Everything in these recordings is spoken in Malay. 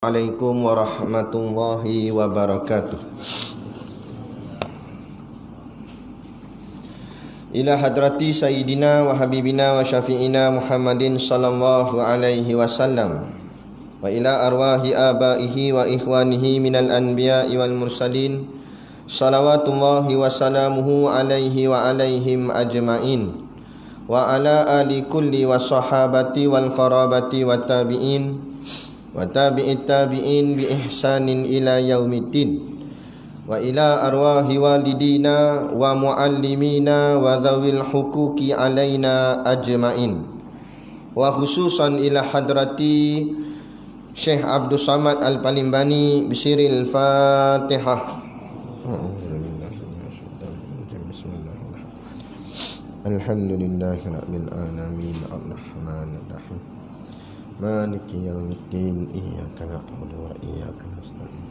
Assalamualaikum warahmatullahi wabarakatuh. Ila hadrati sayyidina wa habibina wa syafi'ina Muhammadin sallallahu alaihi wasallam wa ila arwahi abaihi wa ikhwanihi minal anbiya'i wal mursalin salawatullahi wa salamuhu alaihi wa alaihim ajma'in wa ala ali kulli wa sahabati wal qarabati wa tabi'in wa tabi'it tabi'in bi ihsanin ila yaumiddin wa ila arwahi walidina wa muallimina wa dhawil huquqi alaina ajma'in wa khususan ila hadrati Syekh Abdul Samad Al-Palimbani bisiril Fatihah. Alhamdulillahi rabbil alamin arrahmanir rahim maliki yaumiddin iyyaka na'budu wa iyyaka nasta'in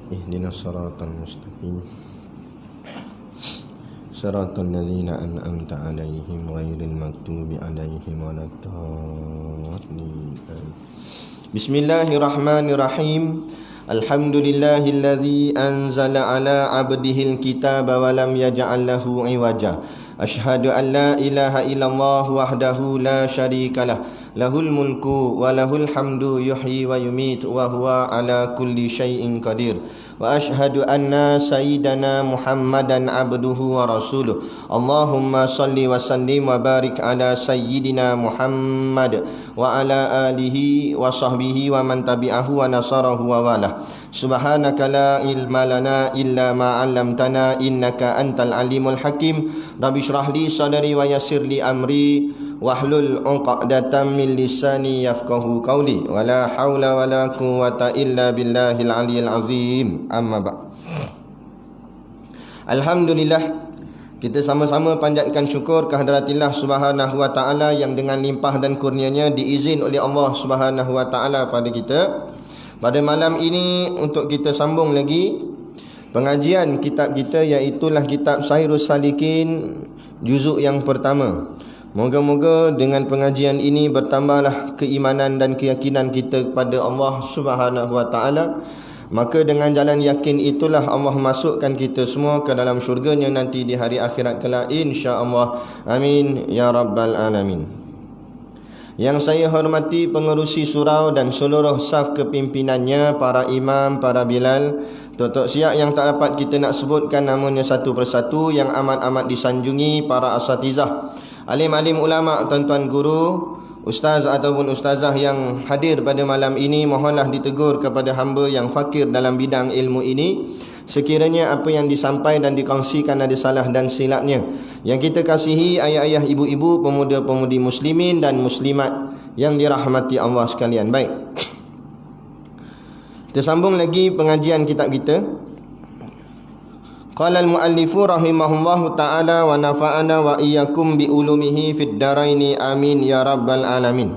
ihdinas siratal mustaqim siratal ladzina an'amta 'alaihim ghairil maghdubi 'alaihim waladdallin. Bismillahirrahmanirrahim. Alhamdulillahilladzi anzala 'ala 'abdihil kitaba wa lam yaj'al lahu 'iwaja. Asyhadu an la ilaha illallah wahdahu la syarikalah lahul mulku wa lahul hamdu yuhyi wa yumit wa huwa ala kulli syai'in qadir. Wa asyhadu anna sayyidana Muhammadan abduhu wa rasuluh. Allahumma salli wa sallim wa barik ala sayyidina Muhammad wa ala alihi wa sahbihi wa man tabi'ahu wa nasarahu wa walah. Subhanaka la ilma lana illa ma 'allamtana innaka antal alimul hakim. Rabbi shrah li sadri wa yassir li amri wahlul 'uqdatam min lisani yafqahu qawli wa la haula wa la quwwata illa billahil aliyyil azim. Amma ba'. Alhamdulillah, kita sama-sama panjatkan syukur kehadiratillah Subhanahu wa taala yang dengan limpah dan kurnianya diizin oleh Allah Subhanahu wa taala pada kita pada malam ini untuk kita sambung lagi pengajian kitab kita, iaitulah kitab Sairus Salikin juzuk yang pertama. Moga-moga dengan pengajian ini bertambahlah keimanan dan keyakinan kita kepada Allah Subhanahu wa taala. Maka dengan jalan yakin itulah Allah masukkan kita semua ke dalam syurganya nanti di hari akhirat kelak, insya-Allah. Amin ya rabbal alamin. Yang saya hormati pengerusi surau dan seluruh saf kepimpinannya, para imam, para bilal, tok-tok siap yang tak dapat kita nak sebutkan namanya satu persatu, yang amat-amat disanjungi para asatizah, alim-alim ulama, tuan-tuan guru, ustaz ataupun ustazah yang hadir pada malam ini, mohonlah ditegur kepada hamba yang fakir dalam bidang ilmu ini. Sekiranya apa yang disampaikan dan dikongsikan ada salah dan silapnya, yang kita kasihi ayah-ayah, ibu-ibu, pemuda-pemudi muslimin dan muslimat yang dirahmati Allah sekalian. Baik, kita sambung lagi pengajian kitab kita. Qala al-muallifu rahimahullahu ta'ala wa nafa'ana wa iyyakum bi ulumihi fid daraini amin ya rabbal alamin.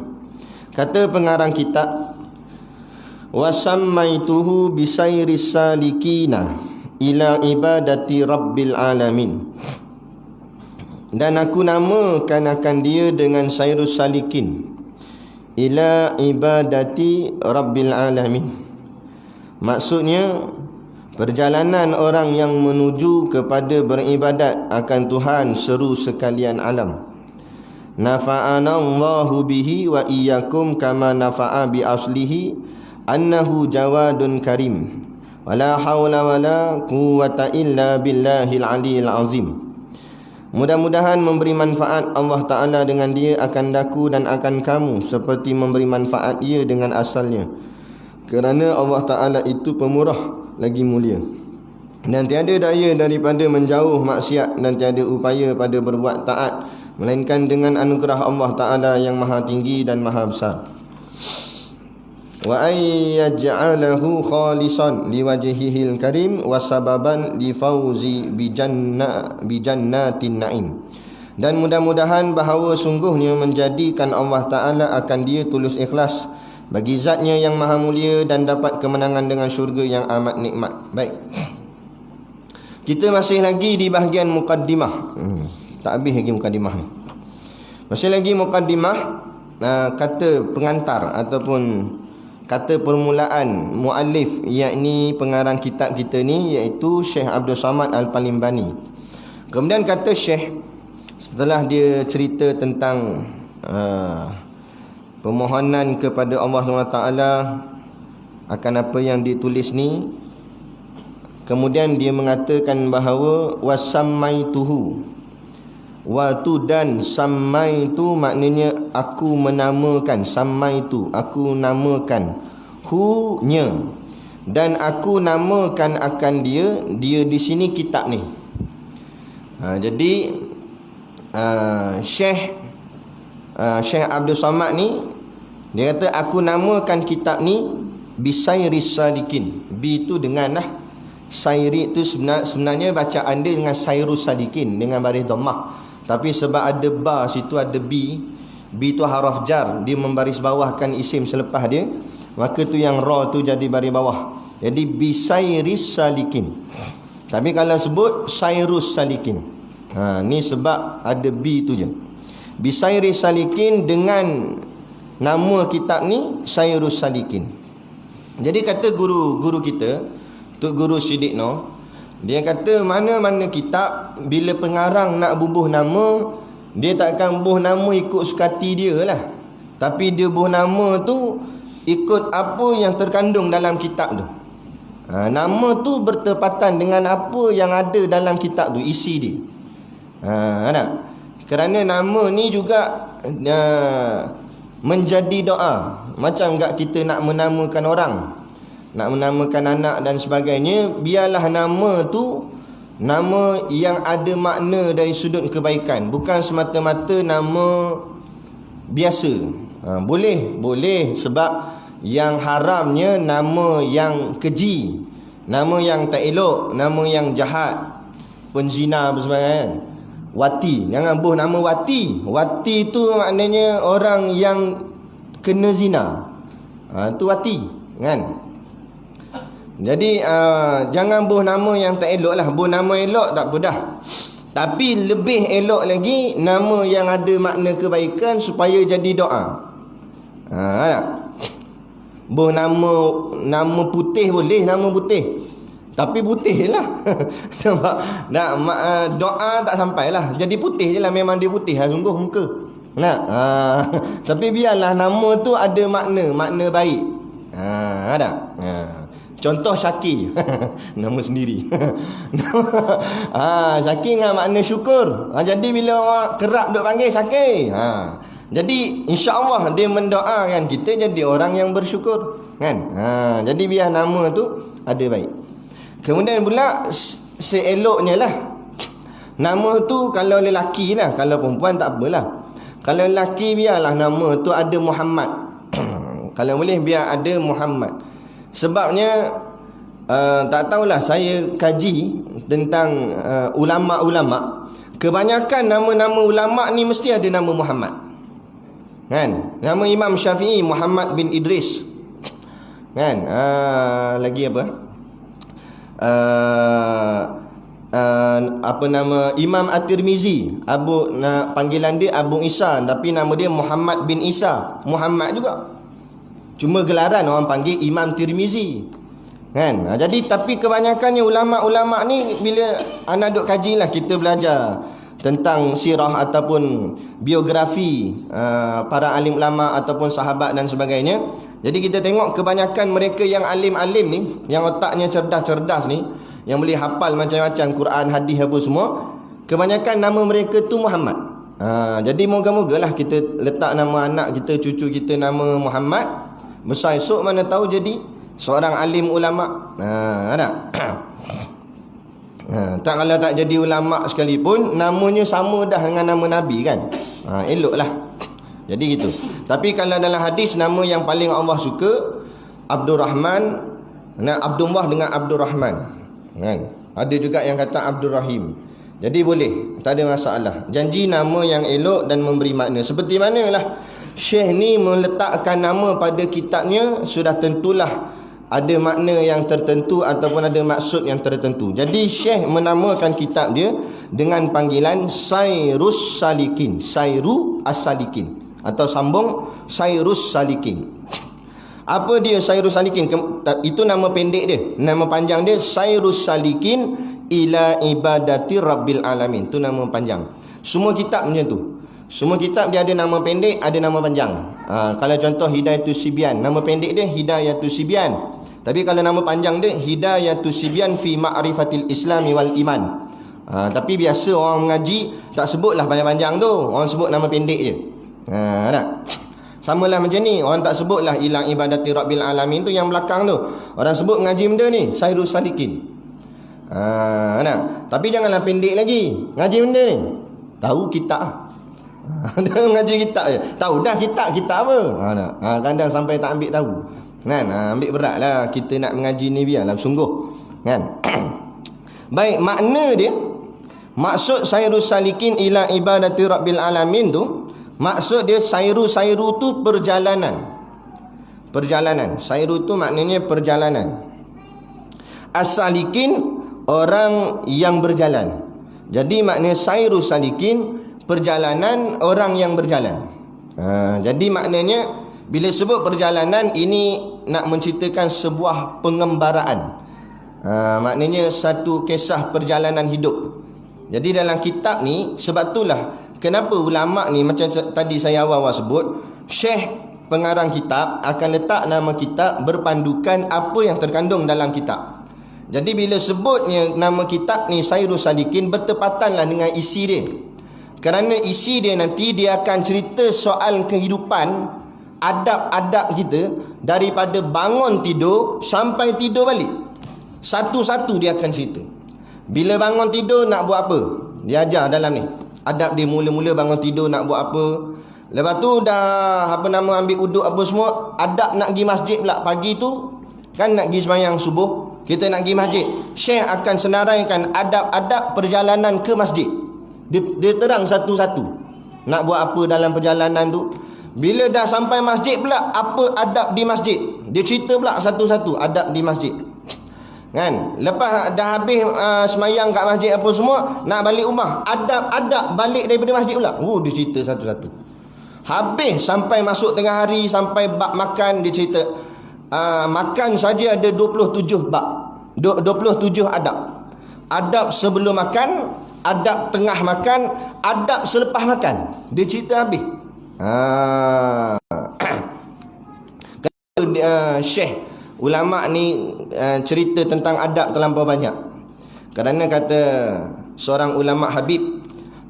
Kata pengarang kitab, wa sammaituhu bisairis salikina ila ibadati rabbil alamin. Dan aku namakan akan dia dengan Sairus Salikin ila ibadati rabbil alamin. Maksudnya perjalanan orang yang menuju kepada beribadat akan Tuhan seru sekalian alam. Nafa'ana Allahu bihi wa iyyakum kama nafa'a bi aslihi annahu jawadun karim wala haula wala quwwata illa billahil aliyyil azim. Mudah-mudahan memberi manfaat Allah Ta'ala dengan dia akan daku dan akan kamu seperti memberi manfaat ia dengan asalnya, kerana Allah Ta'ala itu pemurah lagi mulia, dan tiada daya daripada menjauh maksiat dan tiada upaya pada berbuat taat melainkan dengan anugerah Allah Ta'ala yang maha tinggi dan maha besar. Wa ayyaj'alahu khalisan liwajhihil karim wa sababan li fauzi bi jannatin na'im. Dan mudah-mudahan bahawa sungguhnya menjadikan Allah Ta'ala akan dia tulus ikhlas bagi zatnya yang maha mulia dan dapat kemenangan dengan syurga yang amat nikmat. Baik, kita masih lagi di bahagian mukaddimah. Tak habis lagi mukaddimah ni. Masih lagi mukaddimah, kata pengantar ataupun kata permulaan muallif, yakni pengarang kitab kita ni, iaitu Syekh Abdul Samad Al-Palimbani. Kemudian kata Syekh, setelah dia cerita tentang permohonan kepada Allah SWT akan apa yang ditulis ni, kemudian dia mengatakan bahawa wasammaituhu, watu dan sammaitu maknanya aku menamakan, sammaitu aku namakan, hu nya, dan aku namakan akan dia di sini kitab ni. Jadi Syekh Abdul Samad ni dia kata aku namakan kitab ni Bisairis Salikin. Bi tu dengan Sairi tu sebenarnya bacaan dia dengan Sairus Salikin dengan baris dhammah. Tapi sebab ada ba situ, ada bi tu haraf jar, dia membaris bawahkan isim selepas dia, maka tu yang ra tu jadi baris bawah. Jadi Bisairis Salikin. Tapi kalau sebut Sairus Salikin, ni sebab ada bi tu je. Bisairis Salikin, dengan nama kitab ni Sairus Salikin. Jadi kata guru kita, Tok Guru Siddiq Noh, dia kata mana-mana kitab bila pengarang nak bubuh nama, dia takkan bubuh nama ikut sukati dia lah, tapi dia bubuh nama tu ikut apa yang terkandung dalam kitab tu. Nama tu bertepatan dengan apa yang ada dalam kitab tu, isi dia. Kerana nama ni juga menjadi doa. Macam enggak kita nak menamakan orang, nak menamakan anak dan sebagainya, biarlah nama tu nama yang ada makna dari sudut kebaikan, bukan semata-mata nama biasa. Boleh sebab yang haramnya nama yang keji, nama yang tak elok, nama yang jahat, penzina sebagainya. Wati, jangan buh nama Wati. Wati tu maknanya orang yang kena zina. Tu Wati, kan? Jadi jangan buh nama yang tak elok lah. Buh nama elok tak apa dah, tapi lebih elok lagi nama yang ada makna kebaikan supaya jadi doa. Buh nama putih boleh, nama putih, tapi putih lah. Doa tak sampai lah, jadi putih je lah. Memang dia putih lah sungguh muka. Tapi biarlah nama tu ada makna baik. Contoh Syakir. Nama sendiri. Syakir dengan makna syukur. Jadi bila orang kerap duk panggil Syakir, jadi insya-Allah dia mendoakan kita jadi orang yang bersyukur, kan? Jadi biar nama tu ada baik. Kemudian pula seeloknya lah, nama tu kalau lelaki lah, kalau perempuan tak apalah. Kalau lelaki biarlah nama tu ada Muhammad. Kalau boleh biar ada Muhammad. Sebabnya tak tahulah, saya kaji tentang ulama-ulama, kebanyakan nama-nama ulama ni mesti ada nama Muhammad, kan? Nama Imam Syafi'i Muhammad bin Idris, kan? Lagi apa? Apa nama Imam At-Tirmizi, panggilan dia Abu Isa, tapi nama dia Muhammad bin Isa. Muhammad juga, cuma gelaran orang panggil Imam Tirmizi, kan? Jadi tapi kebanyakannya ulama-ulama ni, bila anak duk kaji lah, kita belajar tentang sirah ataupun biografi para alim ulama ataupun sahabat dan sebagainya. Jadi kita tengok kebanyakan mereka yang alim-alim ni, yang otaknya cerdas-cerdas ni, yang boleh hafal macam-macam Quran, hadis apa semua, kebanyakan nama mereka tu Muhammad. Jadi moga-moga lah kita letak nama anak kita, cucu kita nama Muhammad. Besar esok mana tahu jadi seorang alim ulama. Tak, kalau tak jadi ulama sekalipun, namanya sama dah dengan nama Nabi, kan? Eloklah. Jadi gitu. Tapi kalau dalam hadis, nama yang paling Allah suka Abdul Rahman, Abdullah dengan Abdul Rahman, kan? Ada juga yang kata Abdul Rahim. Jadi boleh, tak ada masalah. Janji nama yang elok dan memberi makna. Seperti manalah Syekh ni meletakkan nama pada kitabnya, sudah tentulah ada makna yang tertentu ataupun ada maksud yang tertentu. Jadi Syekh menamakan kitab dia dengan panggilan Sairus Salikin, Sairu As-Salikin, atau sambung Sairus Salikin. Apa dia Sairus Salikin? Itu nama pendek dia. Nama panjang dia Sairus Salikin ila ibadati Rabbil Alamin. Itu nama panjang. Semua kitab macam tu. Semua kitab dia ada nama pendek, ada nama panjang. Kalau contoh Hidayatus Sibyan, nama pendek dia Hidayatus Sibyan. Tapi kalau nama panjang dia Hidayatus Sibyan fi Ma'rifatil Islami wal Iman. Tapi biasa orang mengaji tak sebutlah panjang-panjang tu. Orang sebut nama pendek je. Tak? Sama lah macam ni. Orang tak sebutlah ila ibadati Rabbil Alamin tu yang belakang tu. Orang sebut mengaji benda ni Sairus Salikin. Tapi janganlah pendek lagi ngaji benda ni. Tahu kitab. Dia mengaji kitab je. Tahu dah kitab apa. Kadang sampai tak ambil tahu. Kan? Ambil berat lah. Kita nak mengaji ni biarlah sungguh. Kan? Baik, makna dia, maksud Sairus Salikin ila ibadati Rabbil Alamin tu, maksud dia sairu tu perjalanan. Sairu tu maknanya perjalanan. As-salikin orang yang berjalan. Jadi makna Sairus Salikin perjalanan orang yang berjalan. Jadi maknanya bila sebut perjalanan ini nak menceritakan sebuah pengembaraan. Maknanya satu kisah perjalanan hidup. Jadi dalam kitab ni, sebab itulah kenapa ulama ni macam tadi saya awal-awal sebut, Syekh pengarang kitab akan letak nama kitab berpandukan apa yang terkandung dalam kitab. Jadi bila sebutnya nama kitab ni Sairus Salikin, bertepatanlah dengan isi dia. Kerana isi dia nanti dia akan cerita soal kehidupan, adab-adab kita daripada bangun tidur sampai tidur balik. Satu-satu dia akan cerita. Bila bangun tidur nak buat apa, dia ajar dalam ni. Adab dia mula-mula bangun tidur nak buat apa. Lepas tu dah ambil uduk apa semua. Adab nak pergi masjid pula pagi tu. Kan nak pergi sembahyang subuh, kita nak pergi masjid. Syekh akan senaraikan adab-adab perjalanan ke masjid. Dia terang satu-satu nak buat apa dalam perjalanan tu. Bila dah sampai masjid pula, apa adab di masjid, dia cerita pula satu-satu adab di masjid. Kan? Lepas dah habis semayang kat masjid apa semua, nak balik rumah, adab-adab balik daripada masjid pula. Dia cerita satu-satu. Habis sampai masuk tengah hari, sampai bab makan, dia cerita makan saja ada 27 bab, 27 adab. Adab sebelum makan, adab tengah makan, adab selepas makan. Dia cerita habis. Syekh ulama ni cerita tentang adab terlampau banyak. Kerana kata seorang ulama Habib,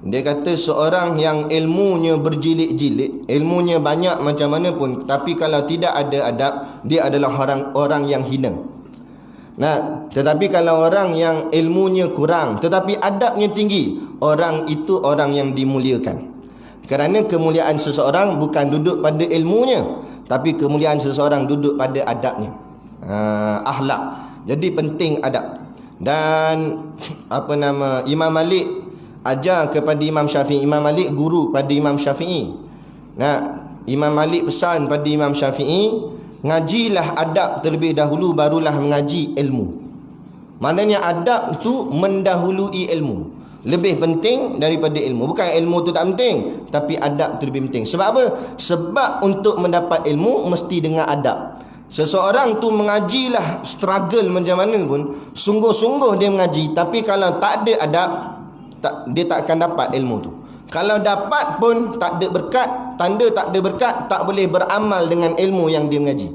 dia kata seorang yang ilmunya berjilid-jilid, ilmunya banyak macam mana pun, tapi kalau tidak ada adab, dia adalah orang yang hina. Tetapi kalau orang yang ilmunya kurang tetapi adabnya tinggi, orang itu orang yang dimuliakan. Kerana kemuliaan seseorang bukan duduk pada ilmunya, tapi kemuliaan seseorang duduk pada adabnya. Akhlak. Jadi penting adab. Dan Imam Malik ajar kepada Imam Syafi'i. Imam Malik guru pada Imam Syafi'i. Imam Malik pesan pada Imam Syafi'i, ngajilah adab terlebih dahulu, barulah mengaji ilmu. Maknanya adab tu mendahului ilmu, lebih penting daripada ilmu. Bukan ilmu tu tak penting, tapi adab tu lebih penting. Sebab apa? Sebab untuk mendapat ilmu mesti dengan adab. Seseorang tu mengajilah struggle macam mana pun, sungguh-sungguh dia mengaji, tapi kalau tak ada adab, dia tak akan dapat ilmu tu. Kalau dapat pun tak ada berkat, tanda tak ada berkat, tak boleh beramal dengan ilmu yang dia mengaji.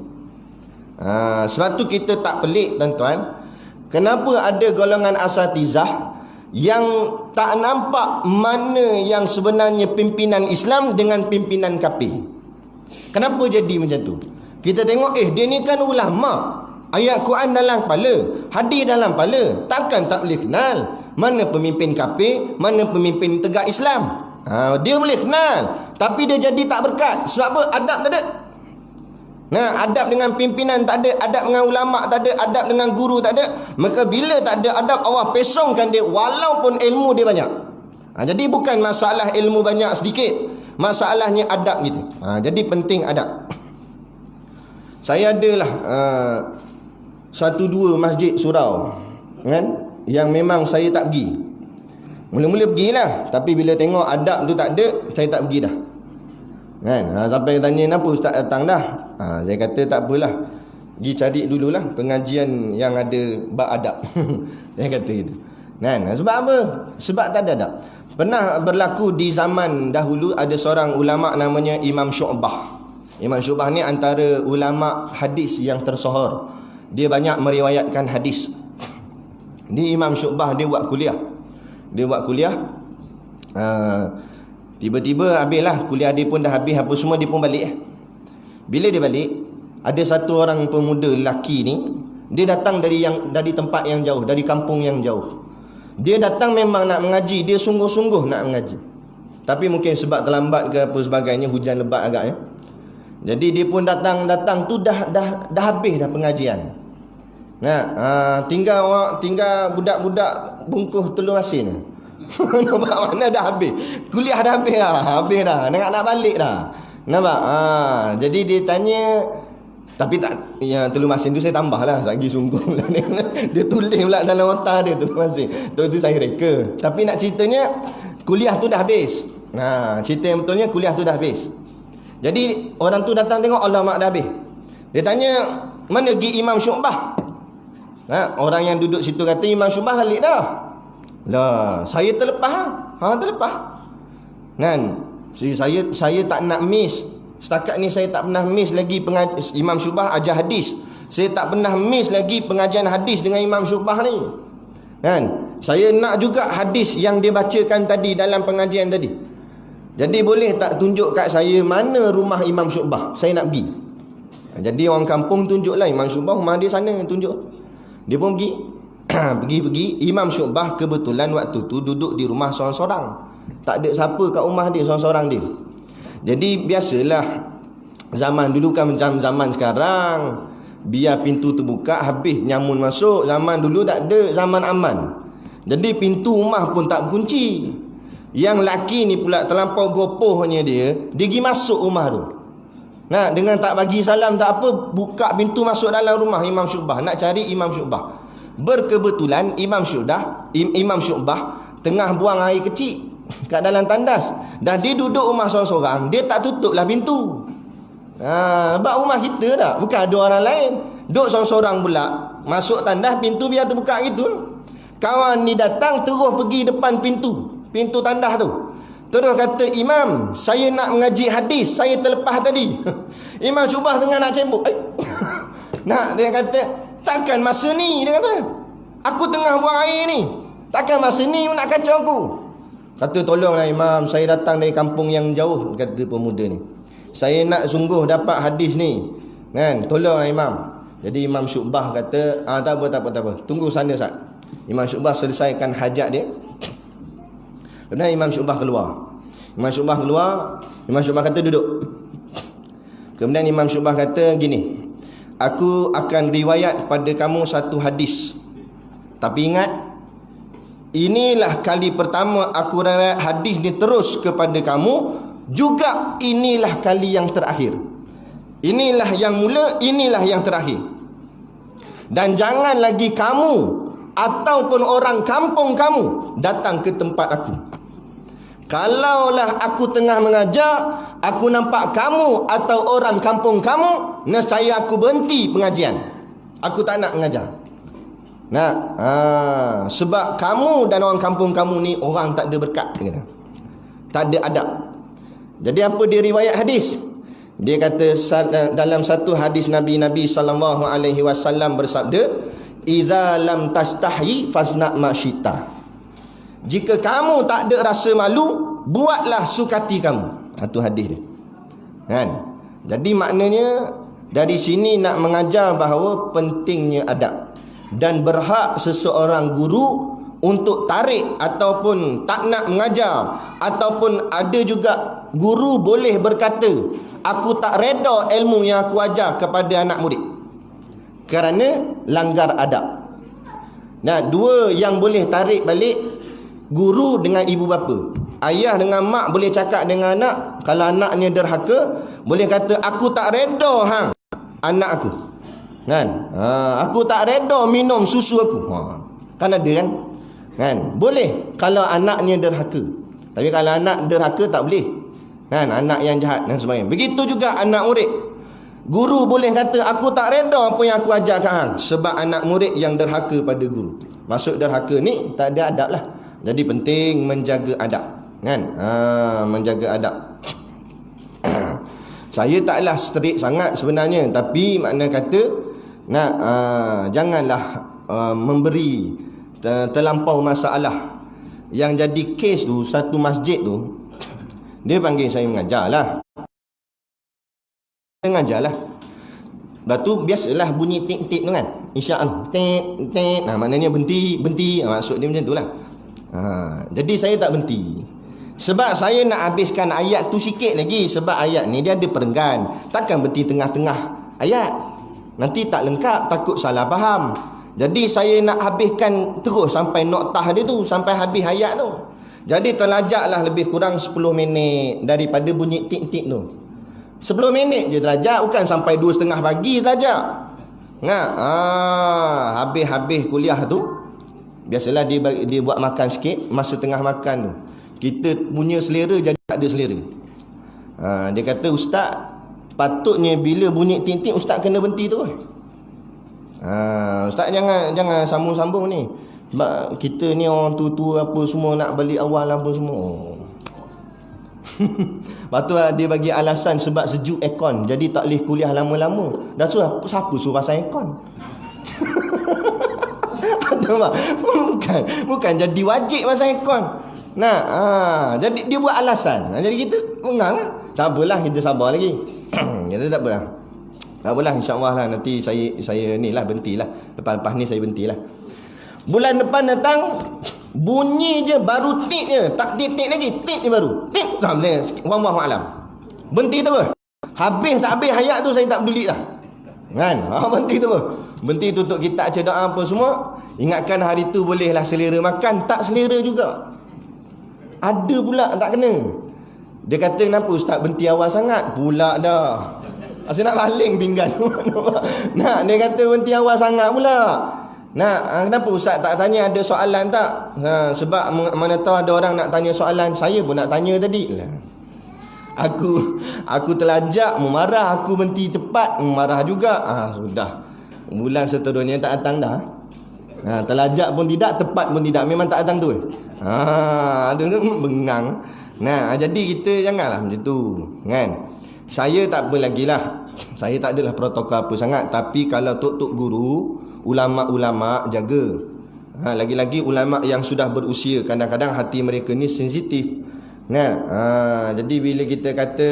Sebab tu kita tak pelik tuan-tuan, kenapa ada golongan asatizah yang tak nampak mana yang sebenarnya pimpinan Islam dengan pimpinan kafir. Kenapa jadi macam tu? Kita tengok, dia ni kan ulama, ayat Quran dalam kepala, hadis dalam kepala, takkan tak boleh kenal mana pemimpin kafir, mana pemimpin tegak Islam. Dia boleh kenal, tapi dia jadi tak berkat. Sebab apa? Adab tak ada. Adab dengan pimpinan tak ada, adab dengan ulama tak ada, adab dengan guru tak ada. Maka bila tak ada adab, Allah pesongkan dia walaupun ilmu dia banyak. Jadi bukan masalah ilmu banyak sedikit, masalahnya adab kita. Jadi penting adab. Saya adalah 1-2 masjid surau, kan, yang memang saya tak pergi. Mula-mula pergilah, tapi bila tengok adab tu tak ada, saya tak pergi dah. Kan? Sampai tanya kenapa ustaz datang dah. Saya kata tak apalah. Pergi cari dululah pengajian yang ada bab adab. Saya kata itu. Kan? Sebab apa? Sebab tak ada adab. Pernah berlaku di zaman dahulu ada seorang ulama namanya Imam Syu'bah. Imam Syu'bah ni antara ulama hadis yang tersohor. Dia banyak meriwayatkan hadis. Ni Imam Syu'bah dia buat kuliah. Tiba-tiba habislah kuliah dia pun dah habis apa semua, dia pun balik. Bila dia balik, ada satu orang pemuda lelaki ni, dia datang dari tempat yang jauh, dari kampung yang jauh. Dia datang memang nak mengaji, dia sungguh-sungguh nak mengaji. Tapi mungkin sebab terlambat ke apa sebagainya, hujan lebat agaknya. Jadi dia pun datang tu dah habis dah pengajian. Tinggal budak-budak bungkus telur asin. Nampak mana dah habis. Kuliah dah habis dah. Habis dah. Nak balik dah. Nampak? Jadi dia tanya, tapi tak, yang telur masin tu saya tambah lah lagi sungguh pula. Dia tulis pula dalam otak dia telur masin. Tu saya reka. Tapi nak ceritanya, kuliah tu dah habis. Cerita yang betulnya kuliah tu dah habis. Jadi orang tu datang tengok, Allah mak dah habis. Dia tanya, mana pergi Imam Syu'bah? Orang yang duduk situ kata, Imam Syu'bah balik dah. Lah, saya terlepas. Terlepas. Kan? Saya tak nak miss. Setakat ni saya tak pernah miss lagi Imam Syu'bah ajar hadis. Saya tak pernah miss lagi pengajian hadis dengan Imam Syu'bah ni. Kan? Saya nak juga hadis yang dia bacakan tadi dalam pengajian tadi. Jadi boleh tak tunjuk kat saya mana rumah Imam Syu'bah? Saya nak pergi. Jadi orang kampung tunjuklah Imam Syu'bah rumah dia sana, tunjuk. Dia pun pergi. Pergi. Imam Syu'bah kebetulan waktu tu duduk di rumah seorang-seorang. Tak ada siapa kat rumah dia, seorang-seorang dia. Jadi biasalah, zaman dulu kan macam zaman sekarang, biar pintu terbuka habis nyamun masuk. Zaman dulu tak ada, zaman aman. Jadi pintu rumah pun tak berkunci. Yang laki ni pula terlampau gopohnya dia pergi masuk rumah tu. Dengan tak bagi salam tak apa, buka pintu masuk dalam rumah Imam Syu'bah, nak cari Imam Syu'bah. Berkebetulan Imam Syu'bah tengah buang air kecil kat dalam tandas. Dah dia duduk rumah seorang-seorang, dia tak tutup lah pintu. Sebab rumah kita tak, bukan ada orang lain. Duduk seorang-seorang pula, masuk tandas, pintu biar terbuka gitu. Kawan ni datang terus pergi depan pintu tandas tu. Terus kata, Imam, saya nak mengaji hadis, saya terlepas tadi. Imam Syu'bah tengah nak cebok. Dia kata, takkan masa ni, dia kata, aku tengah buang air ni, takkan masa ni nak kacau aku. Kata, tolonglah Imam, saya datang dari kampung yang jauh, kata pemuda ni. Saya nak sungguh dapat hadis ni. Kan? Tolonglah Imam. Jadi Imam Syu'bah kata, tak apa. Tunggu sana Sat. Imam Syu'bah selesaikan hajat dia. Kemudian Imam Syu'bah keluar. Imam Syu'bah kata, duduk. Kemudian Imam Syu'bah kata gini, aku akan riwayat pada kamu satu hadis. Tapi ingat, inilah kali pertama aku riwayat hadis ni terus kepada kamu. Juga inilah kali yang terakhir. Inilah yang mula, inilah yang terakhir. Dan jangan lagi kamu ataupun orang kampung kamu datang ke tempat aku. Kalaulah aku tengah mengajar, aku nampak kamu atau orang kampung kamu, nescaya aku berhenti pengajian. Aku tak nak mengajar. Sebab kamu dan orang kampung kamu ni orang tak ada berkat, tak ada adab. Jadi apa dia riwayat hadis? Dia kata dalam satu hadis Nabi SAW bersabda, "Idza lam tastahi fasna ma syita." Jika kamu tak ada rasa malu, buatlah sukati kamu. Itu hadis dia. Kan? Jadi maknanya dari sini nak mengajar bahawa pentingnya adab dan berhak seseorang guru untuk tarik ataupun tak nak mengajar, ataupun ada juga guru boleh berkata, aku tak reda ilmu yang aku ajar kepada anak murid kerana langgar adab. Dua yang boleh tarik balik, guru dengan ibu bapa. Ayah dengan mak boleh cakap dengan anak, kalau anaknya derhaka, boleh kata, aku tak reda anak aku. Kan? Aku tak reda minum susu aku. Kan ada kan? Kan? Boleh kalau anaknya derhaka. Tapi kalau anak derhaka tak boleh. Kan, anak yang jahat dan sebagainya. Begitu juga anak murid. Guru boleh kata aku tak reda apa yang aku ajar kat hang, sebab anak murid yang derhaka pada guru. Maksud derhaka ni tak ada adab lah. Jadi penting menjaga adab, kan? Menjaga adab. Saya taklah strict sangat sebenarnya, tapi makna kata nak janganlah memberi terlampau masalah. Yang jadi kes tu, satu masjid tu, dia panggil saya mengajar lah. Lepas tu biasalah bunyi tik-tik tu kan, insya-Allah tik-tik. Maknanya berhenti. Maksud dia macam tu lah. Jadi saya tak berhenti, sebab saya nak habiskan ayat tu sikit lagi. Sebab ayat ni dia ada perenggan, takkan berhenti tengah-tengah ayat, nanti tak lengkap, takut salah faham. Jadi saya nak habiskan terus sampai noktah dia tu, sampai habis ayat tu. Jadi terlajaklah lebih kurang 10 minit daripada bunyi tik-tik tu. 10 minit je terlajak, bukan sampai 2:30 pagi terlajak. Habis kuliah tu, biasalah dia buat makan sikit. Masa tengah makan tu, kita punya selera jadi tak ada selera. Dia kata, ustaz, patutnya bila bunyi tik-tik ustaz kena berhenti tu. Ustaz jangan sambung-sambung ni. Sebab kita ni orang tua-tua apa semua nak balik awal apa semua. Lepas tu dia bagi alasan sebab sejuk aircon, jadi tak boleh kuliah lama-lama. Dah siapa suruh pasang aircon? Bukan jadi wajib pasang aircon. Jadi dia buat alasan. Jadi kita mengang lah. Tak apalah, kita sabar lagi. Kita tak apalah. Tak apalah, insya-Allah lah nanti saya ni lah berhentilah. Lepas ni saya berhentilah. Bulan depan datang, bunyi je, baru tik je, tak tik lagi, tik je baru. Tik. Wallahu alam. Berhenti terus. Habis tak habis ayat tu saya tak peduli dah. Kan? Berhenti terus. Berhenti tutup kitab, baca doa apa semua. Ingatkan hari tu bolehlah selera makan, tak selera juga. Ada pula tak kena. Dia kata, kenapa ustaz berhenti awal sangat? Pula dah. Asyik nak baling pinggan. Dia kata berhenti awal sangat pula. Kenapa ustaz tak tanya ada soalan tak? Sebab mana tahu ada orang nak tanya soalan. Saya pun nak tanya tadi lah. Aku terlajak, memarah. Aku berhenti cepat, memarah juga. Sudah. Bulan seterusnya tak datang dah. Terlajak pun tidak, tepat pun tidak. Memang tak datang tu. Ada bengang. Jadi kita janganlah macam tu, kan? Saya tak apa lagi lah. Saya tak adalah protokol apa sangat. Tapi kalau tok-tok guru, ulama-ulama jaga. Lagi-lagi ulama yang sudah berusia, kadang-kadang hati mereka ni sensitif. Jadi bila kita kata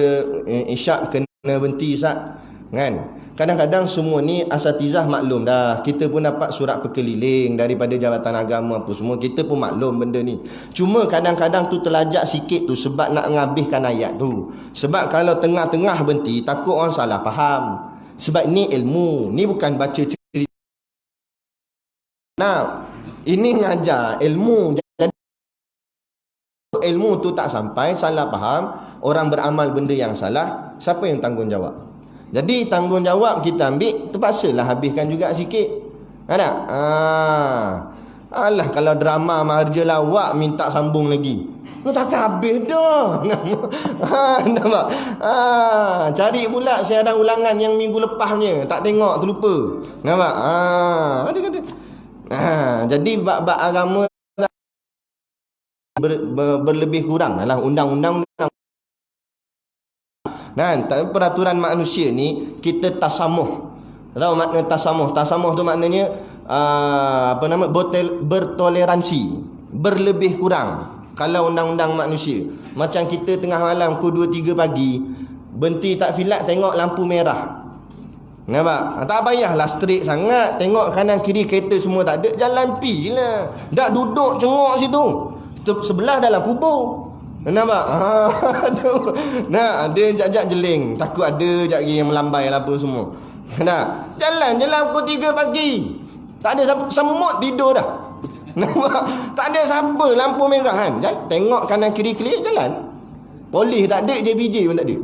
isyak kena berhenti Ustaz, kan? Kadang-kadang semua ni asatizah maklum dah. Kita pun dapat surat perkeliling daripada Jabatan Agama apa semua. Kita pun maklum benda ni. Cuma kadang-kadang tu terlajak sikit tu sebab nak menghabiskan ayat tu. Sebab kalau tengah-tengah berhenti, takut orang salah faham. Sebab ni ilmu, ni bukan baca cerita. Ini ngajar ilmu. Ilmu tu tak sampai, salah faham, orang beramal benda yang salah, siapa yang tanggungjawab? Jadi tanggungjawab kita ambil, terpaksalah habiskan juga sikit. Ada? Alah, kalau drama Maharja Lawak minta sambung lagi, takkan habis dah. Nampak? Cari pula siaran ulangan yang minggu lepasnya, tak tengok, terlupa. Nampak? Kata-kata. Jadi bab-bab agama berlebih kurang dalam undang-undang. Peraturan manusia ni kita tasamuh. Tahu makna tasamuh? Tasamuh tu maknanya bertoleransi, berlebih kurang. Kalau undang-undang manusia, macam kita tengah malam pukul 2-3 pagi berhenti tak filat, tengok lampu merah. Nampak? Tak payahlah strict sangat. Tengok kanan kiri kereta semua tak ada, jalan pi lah. Dak duduk cengok situ. Sebelah dalam kubur. Nampak? Dia jap-jap jeling, takut ada jap lagi yang melambai lah apa semua. Jalan pukul 3 pagi. Tak ada siapa, semut tidur dah. Nampak? Tak ada siapa, lampu merah kan. Tengok kanan kiri clear, jalan. Polis tak ada, JPJ pun tak ada.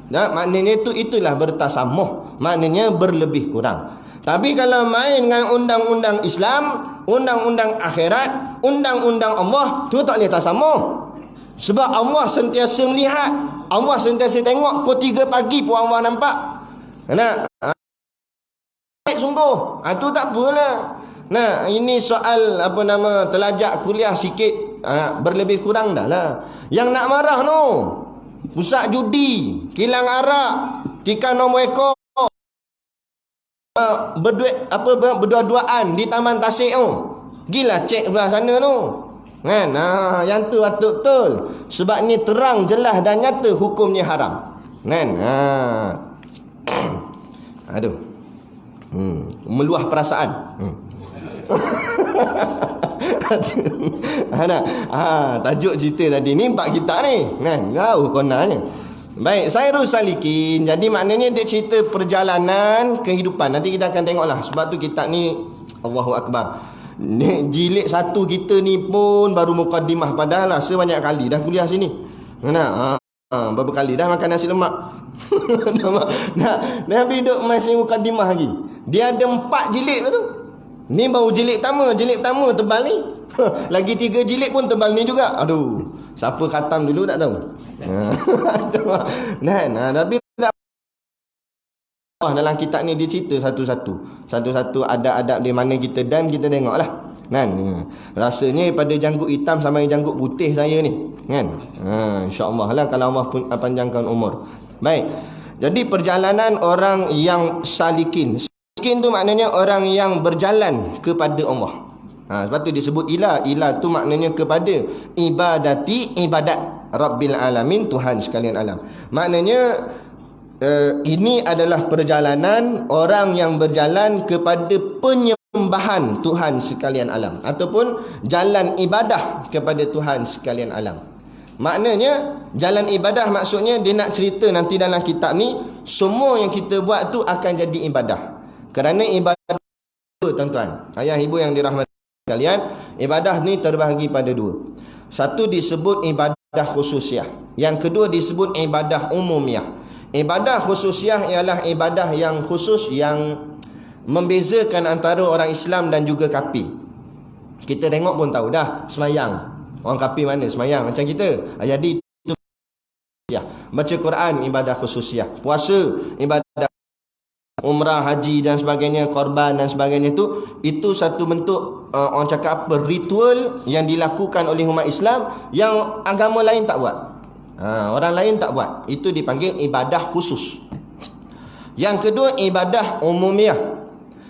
Maknanya itulah bertasamuh. Maknanya berlebih kurang. Tapi kalau main dengan undang-undang Islam, undang-undang akhirat, undang-undang Allah, tu tak boleh tasamuh. Sebab Allah sentiasa melihat, Allah sentiasa tengok. Pukul 3 pagi pun Allah nampak. Nak sungguh. Tu tak apalah. Nah, ini soal telajak kuliah sikit, berlebih kurang dah lah. Yang nak marah no, pusat judi, kilang arak, tikar nombor ekor, berdua-duaan di Taman Tasik tu. Gila cek belah sana tu. Kan? Yang tu betul. Sebab ni terang, jelas dan nyata hukumnya haram. Kan? Aduh. Meluah perasaan. Tajuk cerita tadi ni empat kita ni. Kan? Jauh konanya. Baik, Sairus Salikin. Jadi maknanya dia cerita perjalanan kehidupan. Nanti kita akan tengoklah. Sebab tu kitab ni Allahu Akbar. Jilid 1 kita ni pun baru mukadimah, padahal sebanyak kali dah kuliah sini. Berapa kali dah makan nasi lemak. Nabi duduk masih mukadimah lagi. Dia ada 4 jilid tu. Ni baru jilid pertama tebal ni. Lagi 3 jilid pun tebal ni juga. Aduh, siapa khatam dulu tak tahu. Tapi dalam kitab ni dia cerita satu-satu adab-adab di mana kita, dan kita tengoklah. Kan? Rasanya pada janggut hitam sama janggut putih saya ni. Kan? InsyaAllah lah kalau Allah pun panjangkan umur. Baik. Jadi perjalanan orang yang salikin. Salikin tu maknanya orang yang berjalan kepada Allah. Sebab tu disebut ilah. Ilah tu maknanya kepada ibadat Rabbil Alamin, Tuhan sekalian alam. Maknanya ini adalah perjalanan orang yang berjalan kepada penyembahan Tuhan sekalian alam, ataupun jalan ibadah kepada Tuhan sekalian alam. Maknanya jalan ibadah maksudnya dia nak cerita nanti dalam kitab ni, semua yang kita buat tu akan jadi ibadah. Kerana ibadah, tuan-tuan, ayah ibu yang dirahmati sekalian, ibadah ni terbahagi pada 2. Satu disebut ibadah khususiyah, yang kedua disebut ibadah umumiyah. Ibadah khususiyah ialah ibadah yang khusus, yang membezakan antara orang Islam dan juga kafir. Kita tengok pun tahu dah, semayang. Orang kafir mana semayang macam kita. Jadi itu ya, baca Quran ibadah khususiyah, puasa ibadah, umrah, haji dan sebagainya, korban dan sebagainya, itu satu bentuk orang cakap apa, ritual yang dilakukan oleh umat Islam yang agama lain tak buat. Orang lain tak buat. Itu dipanggil ibadah khusus. Yang kedua ibadah umumiyah.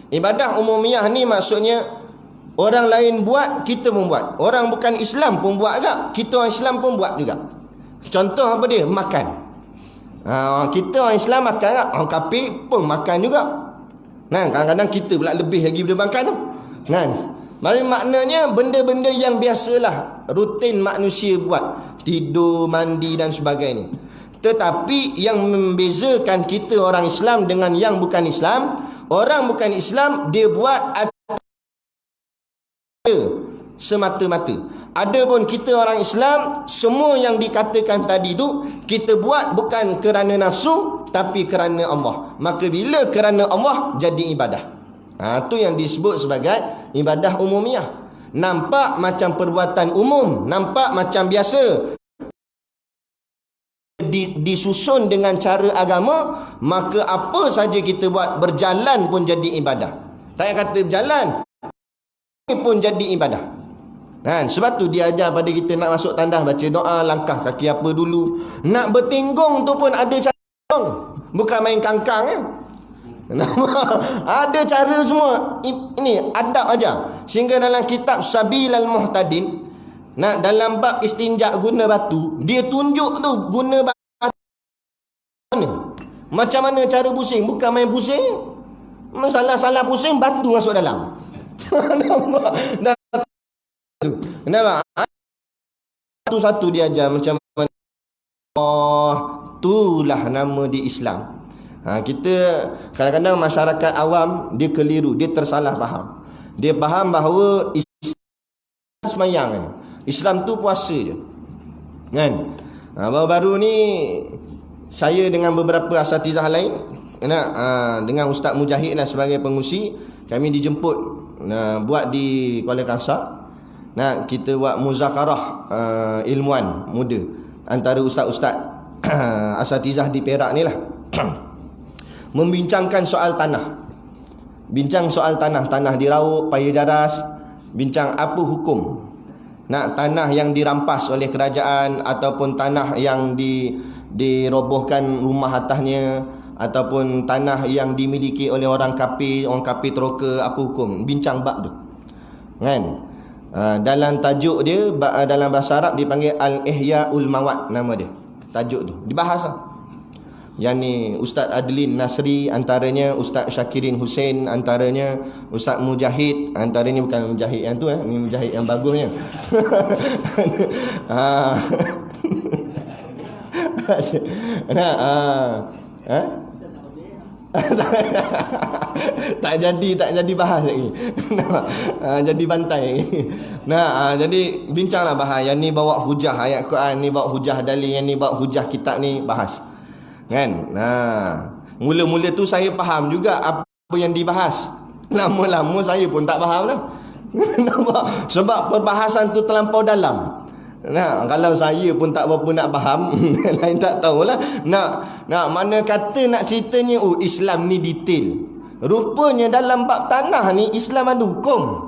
Ibadah umumiyah ni maksudnya orang lain buat, kita pun buat. Orang bukan Islam pun buat juga, kita orang Islam pun buat juga. Contoh apa dia? Makan. Kita orang Islam makan tak? Orang kafir pun makan juga. Kadang-kadang kita pula lebih lagi daripada makan tu. Maknanya benda-benda yang biasalah, rutin manusia buat, tidur, mandi dan sebagainya. Tetapi yang membezakan kita orang Islam dengan yang bukan Islam, orang bukan Islam dia buat semata-mata. Adapun kita orang Islam, semua yang dikatakan tadi tu kita buat bukan kerana nafsu, tapi kerana Allah. Maka bila kerana Allah jadi ibadah. Itu yang disebut sebagai ibadah umumiyah. Nampak macam perbuatan umum, nampak macam biasa, disusun dengan cara agama, maka apa saja kita buat, berjalan pun jadi ibadah. Tak kata berjalan pun jadi ibadah. Sebab tu dia ajar pada kita nak masuk tandas, baca doa, langkah kaki apa dulu. Nak bertinggong tu pun ada cara, bukan main kangkang ya. Ada cara semua. Ini adab aja. Sehingga dalam kitab Sabilal Muhtadin, dalam bab istinja guna batu, dia tunjuk tu guna batu macam mana cara pusing. Bukan main pusing. Salah pusing, batu masuk dalam. Kenapa? Satu-satu dia ajar macam mana. Itulah nama di Islam. Kita kadang-kadang masyarakat awam dia keliru, dia tersalah faham. Dia faham bahawa Islam semayang, Islam tu puasa je. Kan? Baru-baru ni saya dengan beberapa asatizah lain, dengan Ustaz Mujahid sebagai pengusi, kami dijemput buat di Kuala Kangsar. Nak kita buat muzakarah ilmuan muda antara ustaz-ustaz asatizah di Perak ni lah. Membincangkan soal tanah. Bincang soal tanah di Rauk, Paya Jaras, bincang apa hukum nak tanah yang dirampas oleh kerajaan ataupun tanah yang dirobohkan rumah atasnya ataupun tanah yang dimiliki oleh orang kafir teroka, apa hukum? Bincang bab tu. Kan? Dalam tajuk dia dalam bahasa Arab dipanggil Al-Ihya'ul Mawad, nama dia. Tajuk tu dibahas lah. Yang ni Ustaz Adlin Nasri antaranya, Ustaz Syakirin Hussein antaranya, Ustaz Mujahid antaranya, bukan Mujahid yang tu ni Mujahid yang bagusnya. tak jadi bahas lagi. Jadi bantai lagi. Jadi bincanglah bahas. Yang ni bawa hujah ayat Quran, ni bawa hujah dalil, yang ni bawa hujah kitab ni, bahas. Kan? Mula-mula tu saya faham juga apa yang dibahas. Lama-lama saya pun tak faham lah. Sebab perbahasan tu terlampau dalam. Kalau saya pun tak berapa nak faham, lain tak tahulah. Mana kata nak ceritanya Islam ni detail. Rupanya dalam bab tanah ni Islam ada hukum.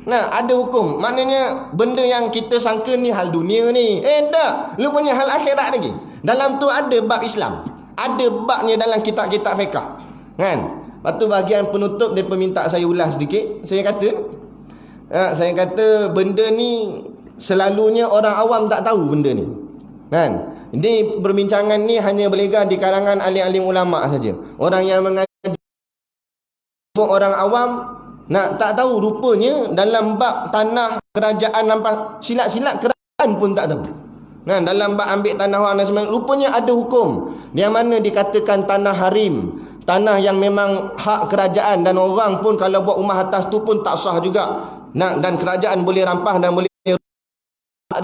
Ada hukum. Maknanya benda yang kita sangka ni hal dunia ni. Tak. Rupanya hal akhirat lagi. Dalam tu ada bab Islam. Ada babnya dalam kitab-kitab fiqh. Kan? Lepas tu bahagian penutup dia minta saya ulas sedikit. Saya kata benda ni selalunya orang awam tak tahu benda ni. Kan? Ini perbincangan ni hanya berlegar di kalangan alim-alim ulama saja. Orang yang mengaji, orang awam tak tahu rupanya dalam bab tanah kerajaan, nampak silat-silat kerajaan pun tak tahu. Dalam bab ambil tanah orang dan sebagainya, rupanya ada hukum yang mana dikatakan tanah harim, tanah yang memang hak kerajaan, dan orang pun kalau buat rumah atas tu pun tak sah juga. Dan kerajaan boleh rampas dan boleh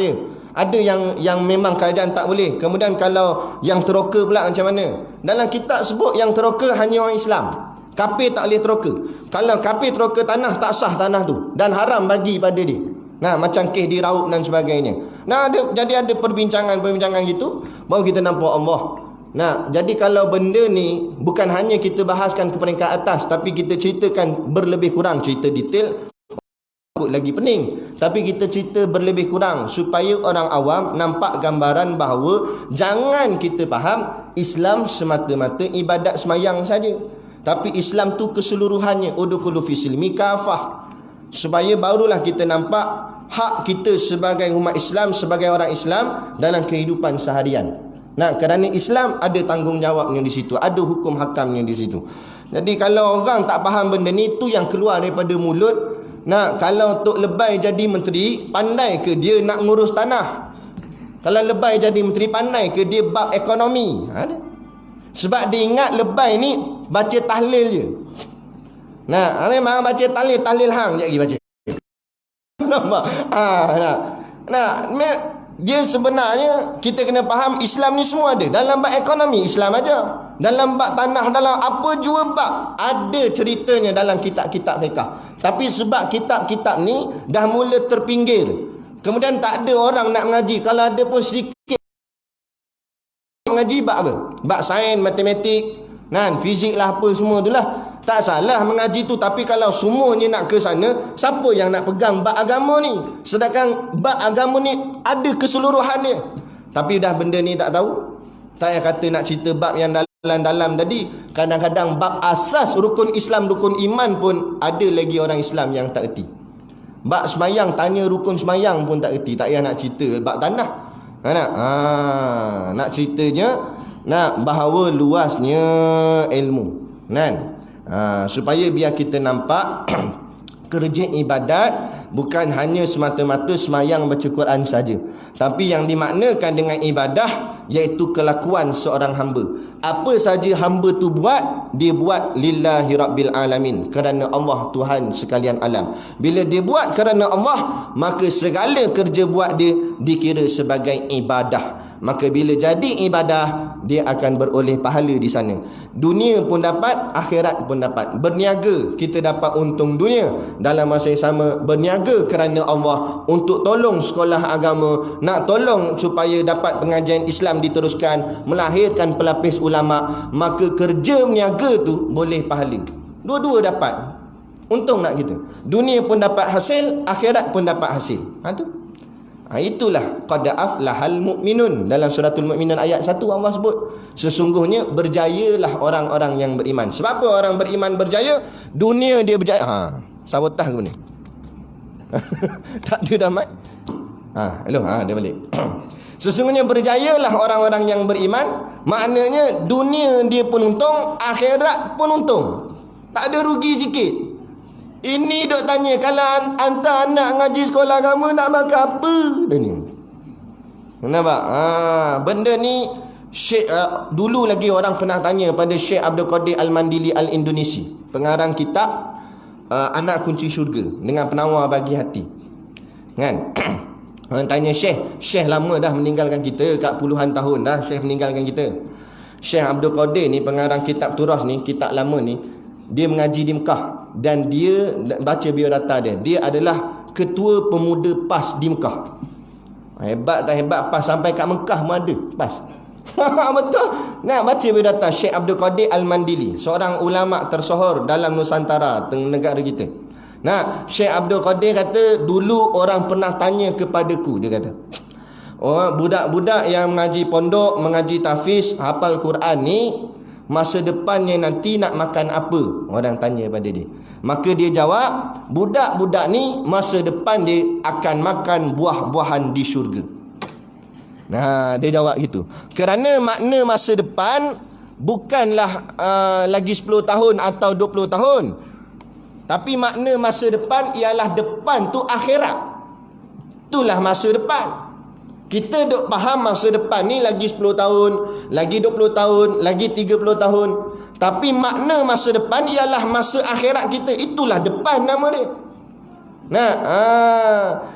dia. Ada yang memang kerajaan tak boleh. Kemudian kalau yang teroka pula macam mana? Dalam kitab sebut yang teroka hanya orang Islam. Kafir tak boleh teroka. Kalau kafir teroka tanah, tak sah tanah tu dan haram bagi pada dia. Macam kes di Raub dan sebagainya. Jadi ada perbincangan gitu, baru kita nampak Allah. Jadi kalau benda ni bukan hanya kita bahaskan ke peringkat atas, tapi kita ceritakan berlebih kurang, cerita detail lagi pening, tapi kita cerita berlebih kurang supaya orang awam nampak gambaran bahawa jangan kita faham Islam semata-mata ibadat semayang saja, tapi Islam tu keseluruhannya, udkhulu fi silmi kafah, supaya barulah kita nampak hak kita sebagai umat Islam, sebagai orang Islam dalam kehidupan seharian. Kerana Islam ada tanggungjawabnya di situ, ada hukum hakamnya di situ. Jadi kalau orang tak faham benda ni, tu yang keluar daripada mulut. Kalau Tok Lebay jadi menteri, pandai ke dia nak ngurus tanah? Kalau Lebay jadi menteri, pandai ke dia bab ekonomi? Sebab dia ingat Lebay ni baca tahlil je. Memang baca tahlil hang je lagi baca. Nampak? Dia sebenarnya kita kena faham Islam ni semua ada. Dalam bab ekonomi Islam aja. Dalam bab tanah, dalam apa jua bab ada ceritanya dalam kitab-kitab fiqh. Tapi sebab kitab-kitab ni dah mula terpinggir, kemudian tak ada orang nak mengaji. Kalau ada pun sedikit mengaji bab apa? Bab sains, matematik, fizik lah, apa semua tu lah. Tak salah mengaji tu, tapi kalau semuanya nak ke sana, siapa yang nak pegang bab agama ni? Sedangkan bab agama ni ada keseluruhannya. Tapi dah benda ni tak tahu. Tak payah kata nak cerita bab yang dalam tadi. Kadang-kadang bab asas rukun Islam, rukun iman pun ada lagi orang Islam yang tak erti. Bab semayang, tanya rukun semayang pun tak erti. Tak payah nak cerita bab tanah. Nak ceritanya bahawa luasnya ilmu. Supaya biar kita nampak kerja ibadat bukan hanya semata-mata semayang baca Quran saja, tapi yang dimaknakan dengan ibadah iaitu kelakuan seorang hamba. Apa saja hamba tu buat, dia buat lillahi rabbil alamin, kerana Allah Tuhan sekalian alam. Bila dia buat kerana Allah, maka segala kerja buat dia dikira sebagai ibadah. Maka bila jadi ibadah, dia akan beroleh pahala di sana. Dunia pun dapat, akhirat pun dapat. Berniaga, kita dapat untung dunia. Dalam masa yang sama, berniaga kerana Allah untuk tolong sekolah agama, nak tolong supaya dapat pengajian Islam diteruskan, melahirkan pelapis ulama. Maka kerja berniaga tu boleh pahala. Dua-dua dapat. Untung nak kita. Dunia pun dapat hasil, akhirat pun dapat hasil. Tu. Itulah qad aflahal mu'minun. Dalam suratul Mu'minun ayat 1 Allah sebut, sesungguhnya berjayalah orang-orang yang beriman. Sebab apa orang beriman berjaya? Dunia dia berjaya. Sabotah ke ni? Tak ada dah mat. Dia balik. Sesungguhnya berjayalah orang-orang yang beriman. Maknanya dunia dia pun untung, akhirat pun untung. Tak ada rugi sikit. Ini duk tanya, kalau hantar anak ngaji sekolah agama nak makan apa? Tanya. Nampak? Benda ni Syekh, dulu lagi orang pernah tanya pada Syekh Abdul Qadir Al-Mandili Al-Indonesi, pengarang kitab Anak Kunci Syurga dengan penawar bagi hati. Kan? Orang tanya Syekh lama dah meninggalkan kita, kat puluhan tahun dah Syekh meninggalkan kita. Syekh Abdul Qadir ni pengarang kitab Turas ni, kitab lama ni, dia mengaji di Mekah. Dan dia, baca biodata dia, dia adalah ketua pemuda PAS di Mekah. Hebat tak hebat? PAS sampai kat Mekah pun ada PAS. Betul. Nah, baca biodata Syekh Abdul Qadir Al-Mandili, seorang ulama tersohor dalam Nusantara, negara kita. Nah, Syekh Abdul Qadir kata, dulu orang pernah tanya kepadaku, dia kata, budak-budak yang mengaji pondok, mengaji tahfiz, hafal Quran ni, masa depannya nanti nak makan apa? Orang tanya pada dia. Maka dia jawab, budak-budak ni masa depan dia akan makan buah-buahan di syurga. Nah, dia jawab gitu. Kerana makna masa depan bukanlah lagi 10 tahun atau 20 tahun. Tapi makna masa depan ialah depan tu akhirat. Itulah masa depan. Kita duk faham masa depan ni lagi 10 tahun, lagi 20 tahun, lagi 30 tahun. Tapi makna masa depan ialah masa akhirat kita. Itulah depan nama dia.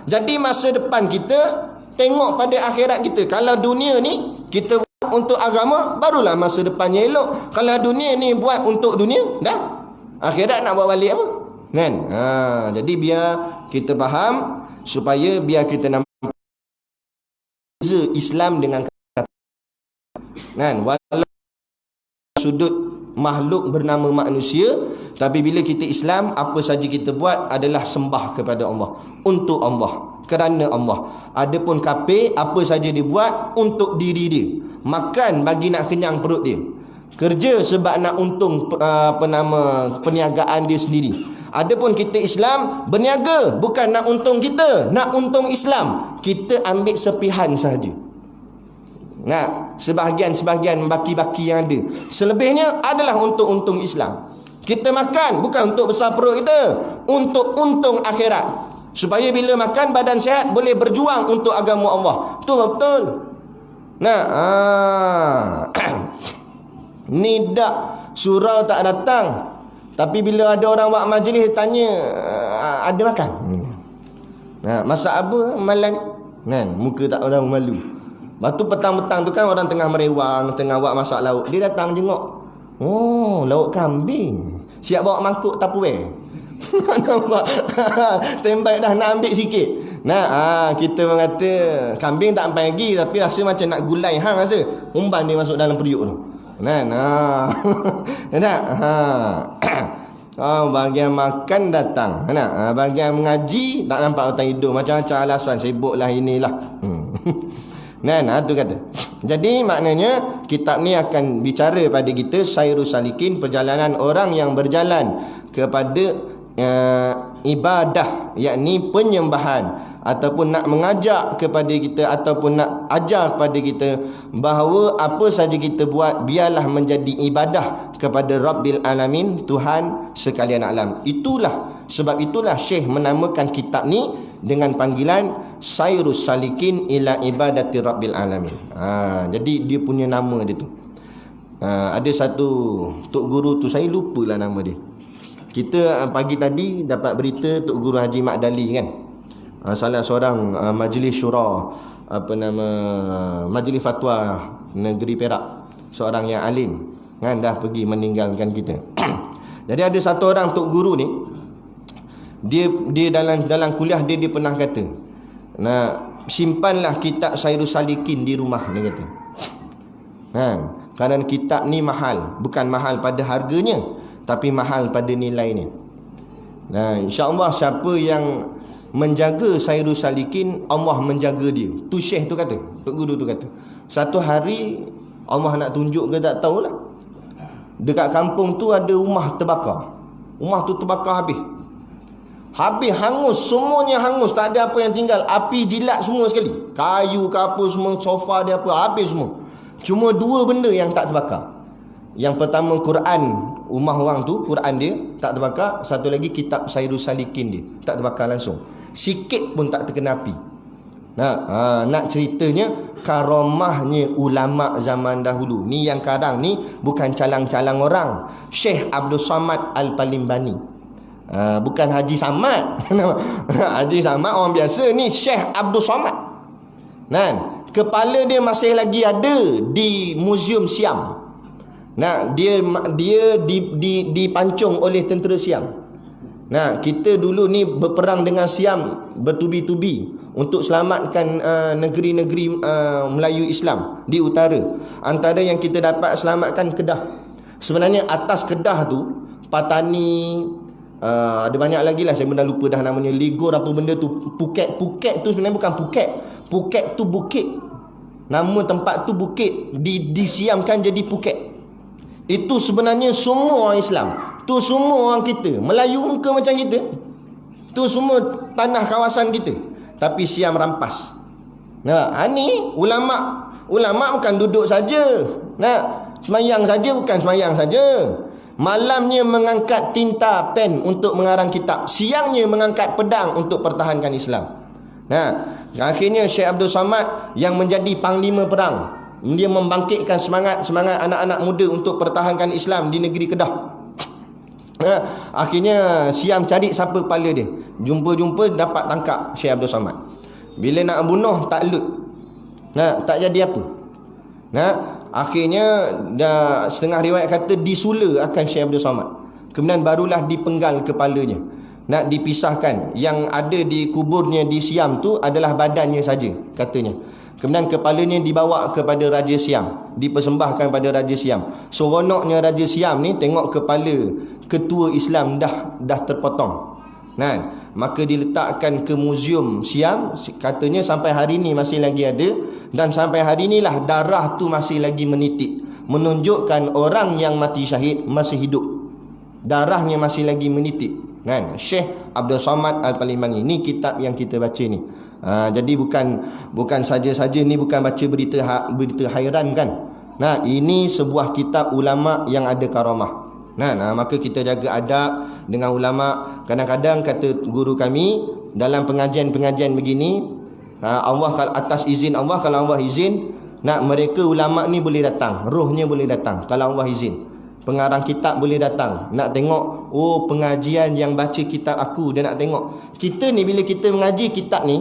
Jadi masa depan kita tengok pada akhirat kita. Kalau dunia ni kita buat untuk agama, barulah masa depannya elok. Kalau dunia ni buat untuk dunia, dah akhirat nak buat balik apa? Kan? Jadi biar kita faham, supaya biar kita nampak Islam dengan kan, walau sudut makhluk bernama manusia, tapi bila kita Islam, apa saja kita buat adalah sembah kepada Allah, untuk Allah, kerana Allah. Adapun kafir, apa saja dia buat untuk diri dia, makan bagi nak kenyang perut dia, kerja sebab nak untung perniagaan dia sendiri. Adapun kita Islam, berniaga bukan nak untung kita, nak untung Islam. Kita ambil sepihan sahaja. Sebahagian-sebahagian baki-baki yang ada. Selebihnya adalah untuk untung Islam. Kita makan bukan untuk besar perut kita, untuk untung akhirat. Supaya bila makan badan sihat, boleh berjuang untuk agama Allah. Tu betul. Ni dak surau tak datang, tapi bila ada orang buat majlis tanya, ada makan? Masak apa malam ni? Muka tak orang malu. Lepas tu petang-petang tu kan orang tengah merewang, tengah buat masak lauk. Dia datang jengok. Oh, lauk kambing. Siap bawa mangkuk Tupperware. Nampak? Standby dah nak ambil sikit. Kita mengata kambing tak sampai lagi, tapi rasa macam nak gulai hang rasa. Umban dia masuk dalam periuk tu. Bahagian makan datang. Bahagian mengaji tak nampak datang hidup, macam-macam alasan, sibuklah inilah. Tu kata. Jadi maknanya kitab ni akan bicara pada kita sayrus salikin, perjalanan orang yang berjalan kepada ibadah, yakni penyembahan, ataupun nak mengajak kepada kita, ataupun nak ajar kepada kita bahawa apa saja kita buat biarlah menjadi ibadah kepada Rabbil Alamin, Tuhan sekalian alam. Sebab itulah Syekh menamakan kitab ni dengan panggilan Sayrus Salikin ila Ibadati Rabbil Alamin. Jadi dia punya nama dia tu. Ada satu tok guru tu, saya lupalah nama dia. Kita pagi tadi dapat berita Tok Guru Haji Mat Dali kan, salah seorang majlis syura, majlis fatwa negeri Perak. seorang yang alim, kan, dah pergi meninggalkan kita. Jadi ada satu orang tok guru ni, dia dalam kuliah dia pernah kata, simpanlah kitab Sairus Salikin di rumah, dia kata. Kerana kitab ni mahal, bukan mahal pada harganya, tapi mahal pada nilainya. InsyaAllah siapa yang menjaga Sairus Salikin, Allah menjaga dia. Tu syekh tu kata, tok guru tu kata. Satu hari Allah nak tunjuk ke tak tahulah, dekat kampung tu ada rumah terbakar. Rumah tu terbakar habis, hangus, semuanya hangus, tak ada apa yang tinggal. Api jilat semua sekali, kayu ke apa semua, sofa dia apa, habis semua. Cuma dua benda yang tak terbakar. Yang pertama Quran, rumah orang tu Quran dia tak terbakar. Satu lagi kitab Sairus Salikin dia tak terbakar langsung, sikit pun tak terkena api. Nak ceritanya karamahnya ulama zaman dahulu ni. Yang kadang ni bukan calang-calang orang. Syekh Abdul Samad Al-Palimbani, bukan Haji Samad. Haji Samad orang biasa, ni Syekh Abdul Samad. Kepala dia masih lagi ada di Museum Siam. Dia dipancung oleh tentera Siam. Kita dulu ni berperang dengan Siam bertubi-tubi untuk selamatkan negeri-negeri Melayu Islam di utara. Antara yang kita dapat selamatkan Kedah. Sebenarnya atas Kedah tu, Patani, ada banyak lagi lah, saya benar lupa dah namanya, Ligor apa benda tu, Phuket tu sebenarnya bukan Phuket. Phuket tu bukit, nama tempat tu bukit, disiamkan jadi Phuket. Itu sebenarnya semua orang Islam, tu semua orang kita, Melayu muka macam kita, tu semua tanah kawasan kita, tapi Siam rampas. Ni ulama bukan duduk saja, semayang saja, bukan semayang saja. Malamnya mengangkat tinta pen untuk mengarang kitab, siangnya mengangkat pedang untuk pertahankan Islam. Akhirnya Syekh Abdul Samad yang menjadi panglima perang, dia membangkitkan semangat anak-anak muda untuk pertahankan Islam di negeri Kedah. Akhirnya Siam cari siapa kepala dia, jumpa dapat tangkap Syekh Abdul Samad. Bila nak bunuh tak lut, tak jadi apa. Akhirnya setengah riwayat kata disula akan Syekh Abdul Samad. Kemudian barulah dipenggal kepalanya, nak dipisahkan. Yang ada di kuburnya di Siam tu adalah badannya saja katanya. Kemudian kepalanya dibawa kepada Raja Siam, dipersembahkan pada Raja Siam. Seronoknya Raja Siam ni tengok kepala ketua Islam dah terpotong. Maka diletakkan ke Museum Siam. Katanya sampai hari ni masih lagi ada, dan sampai hari inilah darah tu masih lagi menitik, menunjukkan orang yang mati syahid masih hidup, darahnya masih lagi menitik. Syekh Abdul Samad Al-Palimbani, ni kitab yang kita baca ni. Jadi bukan saja-saja ni, bukan baca berita hairan kan. Ini sebuah kitab ulama yang ada karamah. Maka kita jaga adab dengan ulama. Kadang-kadang kata guru kami, dalam pengajian-pengajian begini, Allah atas izin Allah, kalau Allah izin, mereka ulama ni boleh datang, rohnya boleh datang kalau Allah izin. Pengarang kitab boleh datang, nak tengok, pengajian yang baca kitab aku, dia nak tengok. Kita ni bila kita mengaji kitab ni,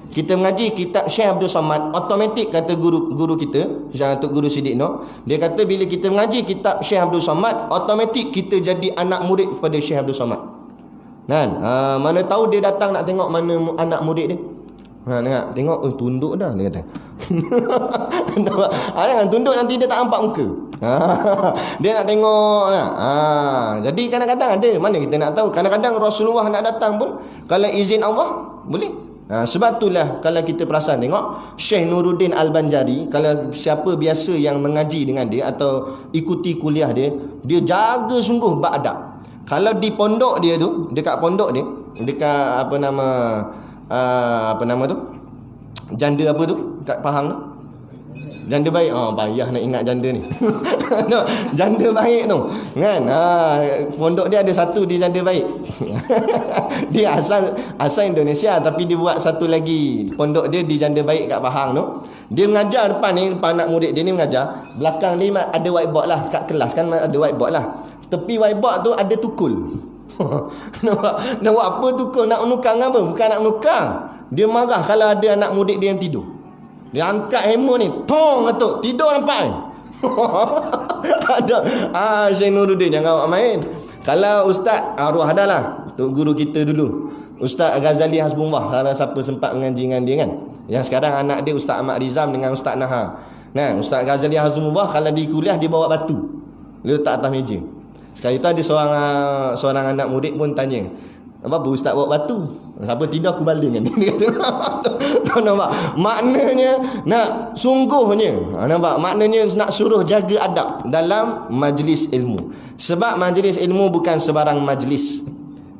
kita mengaji kitab Syekh Abdul Samad, automatik kata guru kita, Tok Guru Siddiq Noh, dia kata bila kita mengaji kitab Syekh Abdul Samad, automatik kita jadi anak murid kepada Syekh Abdul Samad. Mana tahu dia datang nak tengok mana anak murid dia. Tengok, tunduk dah, dia kata. Jangan tunduk, nanti dia tak nampak muka. Dia nak tengok. Jadi kadang-kadang ada, mana kita nak tahu, kadang-kadang Rasulullah nak datang pun, kalau izin Allah boleh. Sebab itulah kalau kita perasan tengok Syekh Nuruddin Al-Banjari, kalau siapa biasa yang mengaji dengan dia atau ikuti kuliah dia, dia jaga sungguh bab adab. Kalau di pondok dia tu, dekat pondok dia, dekat apa nama tu, janda apa tu kat Pahang tu, janda baik. Payah nak ingat janda ni. No, janda baik tu kan. Pondok dia ada satu di janda baik. Dia asal Indonesia, tapi dia buat satu lagi pondok dia di janda baik kat Pahang tu. Dia mengajar depan anak murid dia ni mengajar. Belakang ni ada whiteboard lah, kat kelas kan ada whiteboard lah. Tepi whiteboard tu ada tukul. Nak buat apa tukul? Nak menukang apa? Bukan nak menukang. Dia marah kalau ada anak murid dia yang tidur. Dia angkat hammer ni, tong atuk, tidur nampak. Ada. Syekh Nuruddin jangan awak main. Kalau ustaz arwah dah lah. Tok guru kita dulu. Ustaz Ghazali Hasbullah. Kalau siapa sempat mengaji dengan dia kan. Yang sekarang anak dia Ustaz Ahmad Rizam dengan Ustaz Nahar. Nah, Ustaz Ghazali Hasbullah kalau di kuliah dia bawa batu. Dia letak atas meja. Sekali tu ada seorang anak murid pun tanya, apa ustaz bawa batu? Siapa tidur aku baling kan? Dia kata, nampak? Maknanya nak sungguhnya, nampak? Maknanya nak suruh jaga adab dalam majlis ilmu. Sebab majlis ilmu bukan sebarang majlis.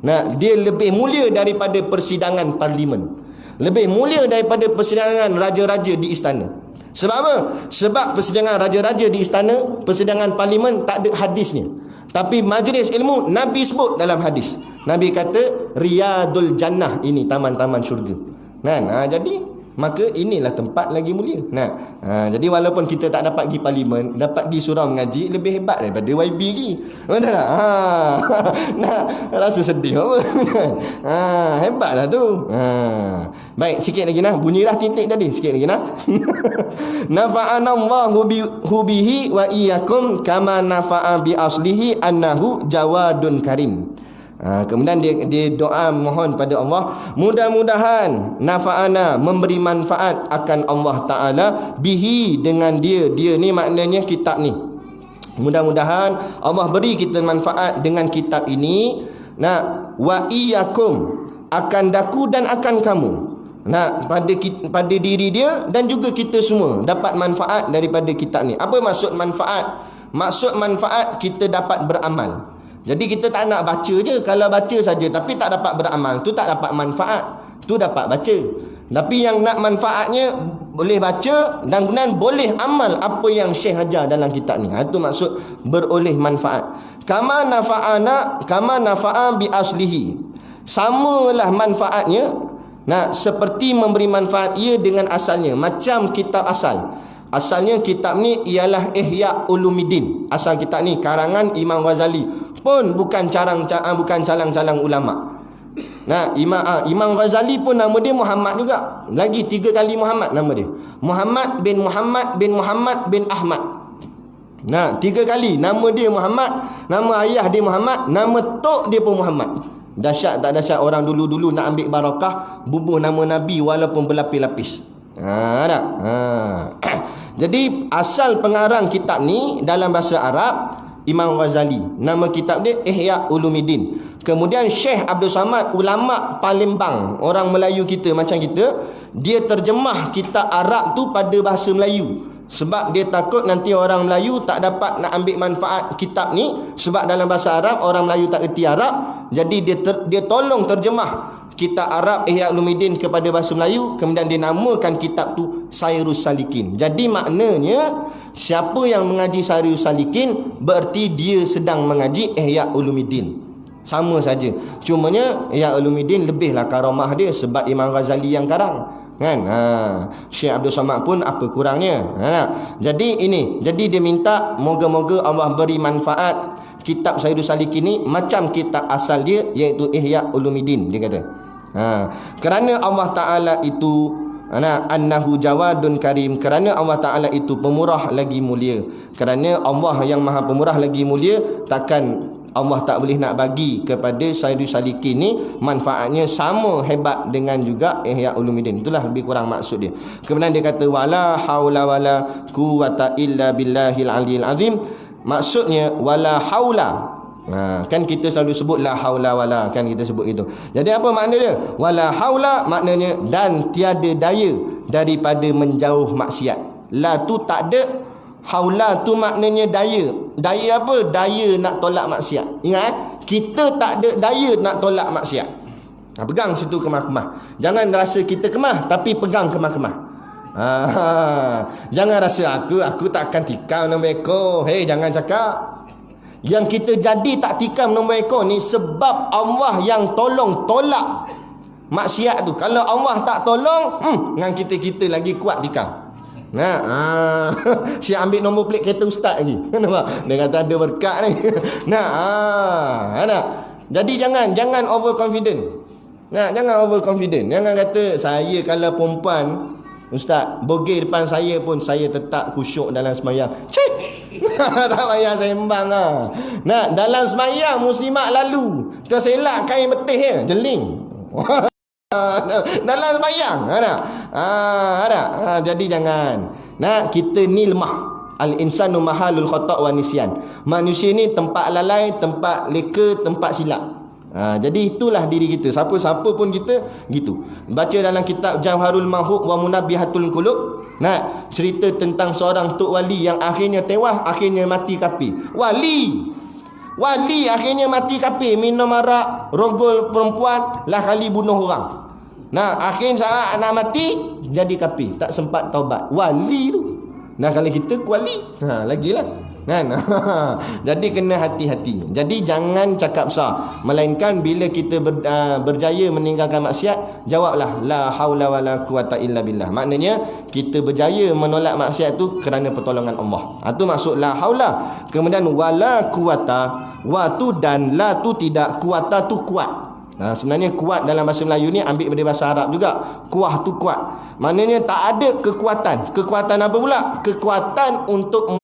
Nah, dia lebih mulia daripada persidangan parlimen. Lebih mulia daripada persidangan raja-raja di istana. Sebab apa? Sebab persidangan raja-raja di istana, persidangan parlimen tak ada hadisnya. Tapi majlis ilmu Nabi sebut dalam hadis. Nabi kata Riyadul Jannah, ini taman-taman syurga. Kan? Jadi maka inilah tempat lagi mulia. Jadi walaupun kita tak dapat pergi parlimen, dapat pergi surau mengaji, lebih hebat daripada YB lagi. Betul tak? Nah, rasa sedih apa? Hebatlah tu. Baik, sikit lagi nah. Bunyilah titik tadi, sikit lagi nah. Nafa'anallahu bihi wa iyyakum kama nafa'a bi aslihi annahu jawadun karim. Kemudian dia doa mohon pada Allah, mudah-mudahan nafa'ana, memberi manfaat akan Allah Ta'ala bihi, dengan dia ni maknanya kitab ni. Mudah-mudahan Allah beri kita manfaat dengan kitab ini. Wa iyyakum, akan daku dan akan kamu. Pada diri dia dan juga kita semua dapat manfaat daripada kitab ni. Apa maksud manfaat? Maksud manfaat kita dapat beramal. Jadi kita tak nak baca je. Kalau baca saja tapi tak dapat beramal, tu tak dapat manfaat. Tu dapat baca. Tapi yang nak manfaatnya boleh baca dan kemudian boleh amal apa yang Syekh ajar dalam kitab ni. Itu maksud beroleh manfaat. Kama nafa'a bi aslihi. Samalah manfaatnya. Seperti memberi manfaat ia dengan asalnya. Macam kitab asal. Asalnya kitab ni ialah Ihya Ulumuddin. Asal kitab ni karangan Imam Ghazali. Pun bukan calang-calang ulama. Imam Ghazali pun nama dia Muhammad juga. Lagi 3 kali Muhammad nama dia. Muhammad bin Muhammad bin Muhammad bin Ahmad. 3 kali nama dia Muhammad, nama ayah dia Muhammad, nama tok dia pun Muhammad. Dahsyat tak dahsyat orang dulu-dulu nak ambil barakah, bubuh nama Nabi walaupun berlapis-lapis. Jadi asal pengarang kitab ni dalam bahasa Arab Imam Ghazali. Nama kitab dia Ihya Ulumuddin. Kemudian Syekh Abdul Samad, ulama Palembang, orang Melayu kita macam kita, dia terjemah kitab Arab tu pada bahasa Melayu. Sebab dia takut nanti orang Melayu tak dapat nak ambil manfaat kitab ni. Sebab dalam bahasa Arab orang Melayu tak erti Arab. Jadi dia tolong terjemah kitab Arab Ihya Ulumuddin kepada bahasa Melayu. Kemudian dia namakan kitab tu Sairus Salikin. Jadi maknanya siapa yang mengaji Sairus Salikin bererti dia sedang mengaji Ihya Ulumuddin. Sama saja. Cumanya Ihya Ulumuddin lebihlah karamah dia sebab Imam Ghazali yang karang. Kan? Syekh Abdul Samad pun apa kurangnya. Jadi dia minta moga-moga Allah beri manfaat kitab Sairus Salikin ni macam kitab asal dia, iaitu Ihya Ulumuddin. Dia kata kerana Allah Ta'ala itu annahu jawadun karim, kerana Allah Ta'ala itu pemurah lagi mulia. Kerana Allah yang maha pemurah lagi mulia, takkan Allah tak boleh nak bagi kepada Sairus Salikin ni manfaatnya sama hebat dengan juga Ihya Ulumuddin. Itulah lebih kurang maksud dia. Kemudian dia kata wala haula wala quwata illa billahil aliyil azim. Maksudnya wala haula. Kan kita selalu sebut la haula wala, kan kita sebut itu. Jadi apa makna dia? Wala haula maknanya dan tiada daya daripada menjauh maksiat. La tu tak ada, haula tu maknanya daya. Daya apa? Daya nak tolak maksiat. Ingat, kita tak ada daya nak tolak maksiat. Pegang situ kemah-kemah. Jangan rasa kita kemah, tapi pegang kemah-kemah. Jangan rasa aku takkan tikam nombor ekor. Hei, jangan cakap. Yang kita jadi tak tikam nombor ekor ni sebab Allah yang tolong tolak maksiat tu. Kalau Allah tak tolong, dengan kita lagi kuat tikam. Saya ambil nombor plate kereta ustaz lagi. Nampak? Dia kata ada berkat ni. Jadi jangan overconfident. Jangan overconfident. Jangan kata saya kalau perempuan Ustaz, bogey depan saya pun saya tetap khusyuk dalam sembahyang. Cik. Tak payah sembang lah. Nah, dalam sembahyang muslimat lalu terselak kain betih jeling. Dalam sembahyang ada. Jadi jangan. Nah, kita ni lemah. Al-insanu mahalul khata' wa nisyan. Manusia ni tempat lalai, tempat leka, tempat silap. Jadi itulah diri kita. Siapa-siapa pun kita gitu. Baca dalam kitab Jawharul Mahub wa Munabbihatul Qulub. Nah, cerita tentang seorang tok wali yang akhirnya tewas, akhirnya mati kafir. Wali akhirnya mati kafir, minum arak, rogol perempuan, lah kali bunuh orang. Nah, akhir saat nak mati jadi kafir, tak sempat taubat. Wali tu. Nah, kalau kita kuali, lagilah. Kan? Jadi kena hati-hati. Jadi jangan cakap besar. Melainkan bila kita berjaya meninggalkan maksiat, jawablah la haula wala quwata illa billah. Maknanya kita berjaya menolak maksiat tu kerana pertolongan Allah. Itu maksud la haula. Kemudian wala quwata, wa tu dan la tu tidak, kuwata tu kuat. Sebenarnya kuat dalam bahasa Melayu ni ambil dari bahasa Arab juga. Kuah tu kuat. Maknanya tak ada kekuatan. Kekuatan apa pula? Kekuatan untuk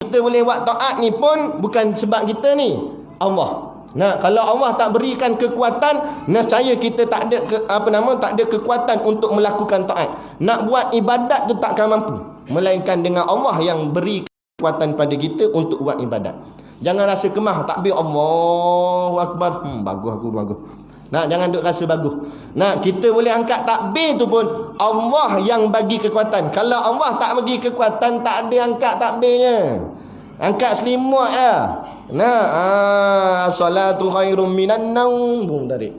kita boleh buat taat ni pun bukan sebab kita ni, Allah. Nah, kalau Allah tak berikan kekuatan, nescaya kita tak ada tak ada kekuatan untuk melakukan taat. Nak buat ibadat tu takkan mampu, melainkan dengan Allah yang beri kekuatan pada kita untuk buat ibadat. Jangan rasa kemah, takbir Allahu Akbar. Bagus. Nah, jangan duk rasa bagus. Nah, kita boleh angkat takbir tu pun Allah yang bagi kekuatan. Kalau Allah tak bagi kekuatan, tak ada angkat takbirnya. Angkat selimut lah. Nah, salatu khairum minan naum. Bung tarik.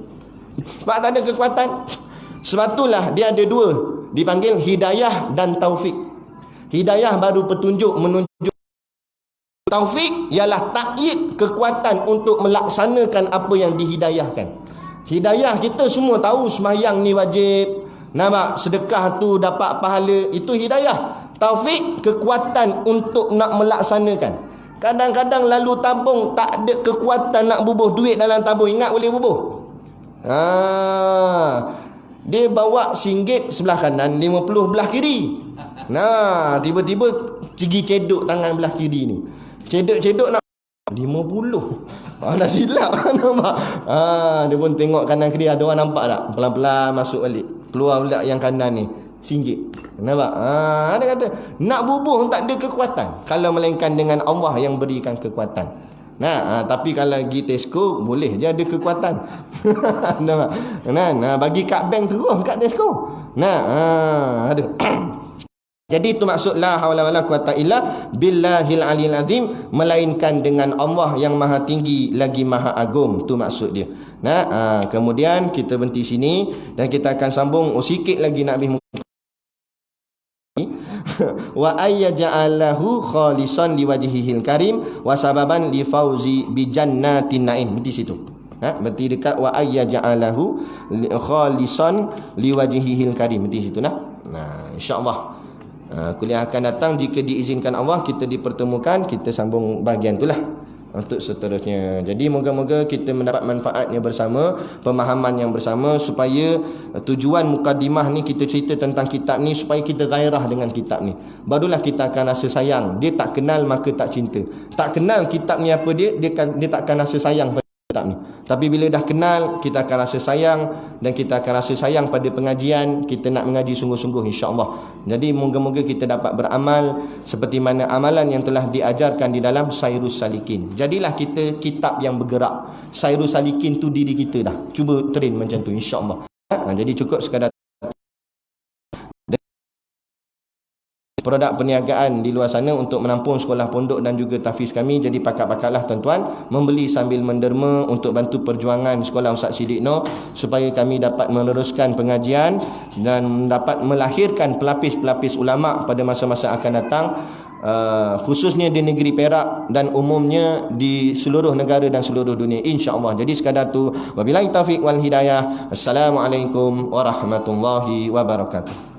Sebab tak ada kekuatan. Sebab itulah dia ada dua. Dipanggil hidayah dan taufik. Hidayah baru petunjuk, menunjuk. Taufik ialah takyid, kekuatan untuk melaksanakan apa yang dihidayahkan. Hidayah kita semua tahu sembahyang ni wajib. Nampak sedekah tu dapat pahala, itu hidayah. Taufik kekuatan untuk nak melaksanakan. Kadang-kadang lalu tabung tak ada kekuatan nak bubuh duit dalam tabung, ingat boleh bubuh. Dia bawa RM1 sebelah kanan, 50 belah kiri. Nah, tiba-tiba pergi cedok tangan belah kiri ni. Cedok nak 50. Dah silap. Nampak? Dia pun tengok kanan kiri, ada orang nampak tak? Pelan-pelan masuk balik. Keluar pula yang kanan ni, RM1. Nampak? Dia kata nak bubuh tak ada kekuatan kalau melainkan dengan Allah yang berikan kekuatan. Nah, tapi kalau pergi Tesco boleh je ada kekuatan. Nampak? Nah, bagi kad bank terus kat Tesco. Ada. Jadi itu maksud la haula wala quwata illa billahil aliyil azim, melainkan dengan Allah yang maha tinggi lagi maha agung. Itu maksud dia. Nah, kemudian kita berhenti sini dan kita akan sambung sikit lagi Nabi wa ayyaja'alahu khalisan liwajhihil karim wa sababan li fauzi bi jannatin naim. Di situ. Berarti dekat wa ayyaja'alahu khalisan liwajhihil karim. Di situ nah. Insya-Allah kuliah akan datang jika diizinkan Allah kita dipertemukan, kita sambung bahagian itulah untuk seterusnya. Jadi moga-moga kita mendapat manfaatnya bersama, pemahaman yang bersama, supaya tujuan mukadimah ni kita cerita tentang kitab ni supaya kita gairah dengan kitab ni. Barulah kita akan rasa sayang. Dia tak kenal maka tak cinta. Tak kenal kitab ni apa dia tak akan rasa sayang pada kitab ni. Tapi bila dah kenal, kita akan rasa sayang, dan kita akan rasa sayang pada pengajian. Kita nak mengaji sungguh-sungguh insya-Allah. Jadi moga-moga kita dapat beramal seperti mana amalan yang telah diajarkan di dalam Sairus Salikin. Jadilah kita kitab yang bergerak. Sairus Salikin tu diri kita dah. Cuba train macam tu insya-Allah. Jadi cukup sekadar produk perniagaan di luar sana untuk menampung sekolah pondok dan juga tahfiz kami. Jadi pakat-pakatlah tuan-tuan, membeli sambil menderma untuk bantu perjuangan sekolah Ustaz Siddiq Nur, supaya kami dapat meneruskan pengajian dan dapat melahirkan pelapis-pelapis ulama pada masa-masa akan datang, khususnya di negeri Perak dan umumnya di seluruh negara dan seluruh dunia insya-Allah. Jadi sekadar tu, wabillahi taufiq wal hidayah. Assalamualaikum warahmatullahi wabarakatuh.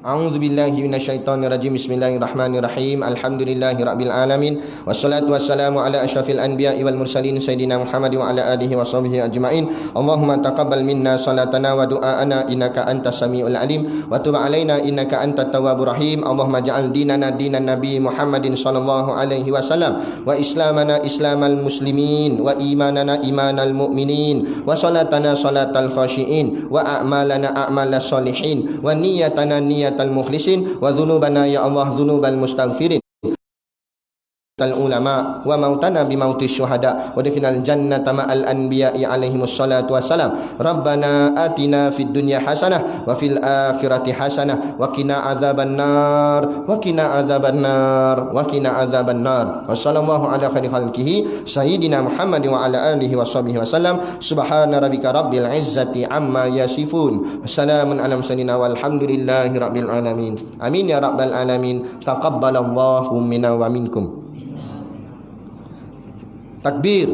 A'udzubillahi minasyaitonirrajim. Bismillahirrahmanirrahim. Alhamdulillahirabbil alamin. Wassalatu wassalamu ala asyrafil anbiya'i wal mursalin sayyidina Muhammad wa ala alihi wa sahbihi ajma'in. Allahumma taqabbal minna salatana wa du'aana innaka antas samiul alim wa tub alaina innaka antat tawwabur rahim. Allahumma ja'al dinana dinan nabi Muhammadin sallallahu alaihi wasallam wa islamana islamal muslimin wa imanana imanal mu'minin wa salatana salatal khashiin wa a'malana a'malas solihin wa niyatana niyatal mukhlisin wa dhunubana ya Allah dhunubal mustaghfirin ulama wa mautana bi mautis syuhada wa dakhinal jannata ma'al anbiya'i alaihimus salatu wassalam. Rabbana atina fid dunya hasanah wa fil akhirati hasanah wa qina adzabannar wa qina adzabannar wa qina adzabannar. Wassallallahu ala khairi khalqihi sayyidina Muhammad wa ala alihi wa sahbihi wasallam. Subhana rabbika rabbil izzati amma yasifun. Wassalamun ala mursalin walhamdulillahi rabbil alamin. Amin ya rabbal alamin. Taqabbalallahu minna wa minkum. Takbir.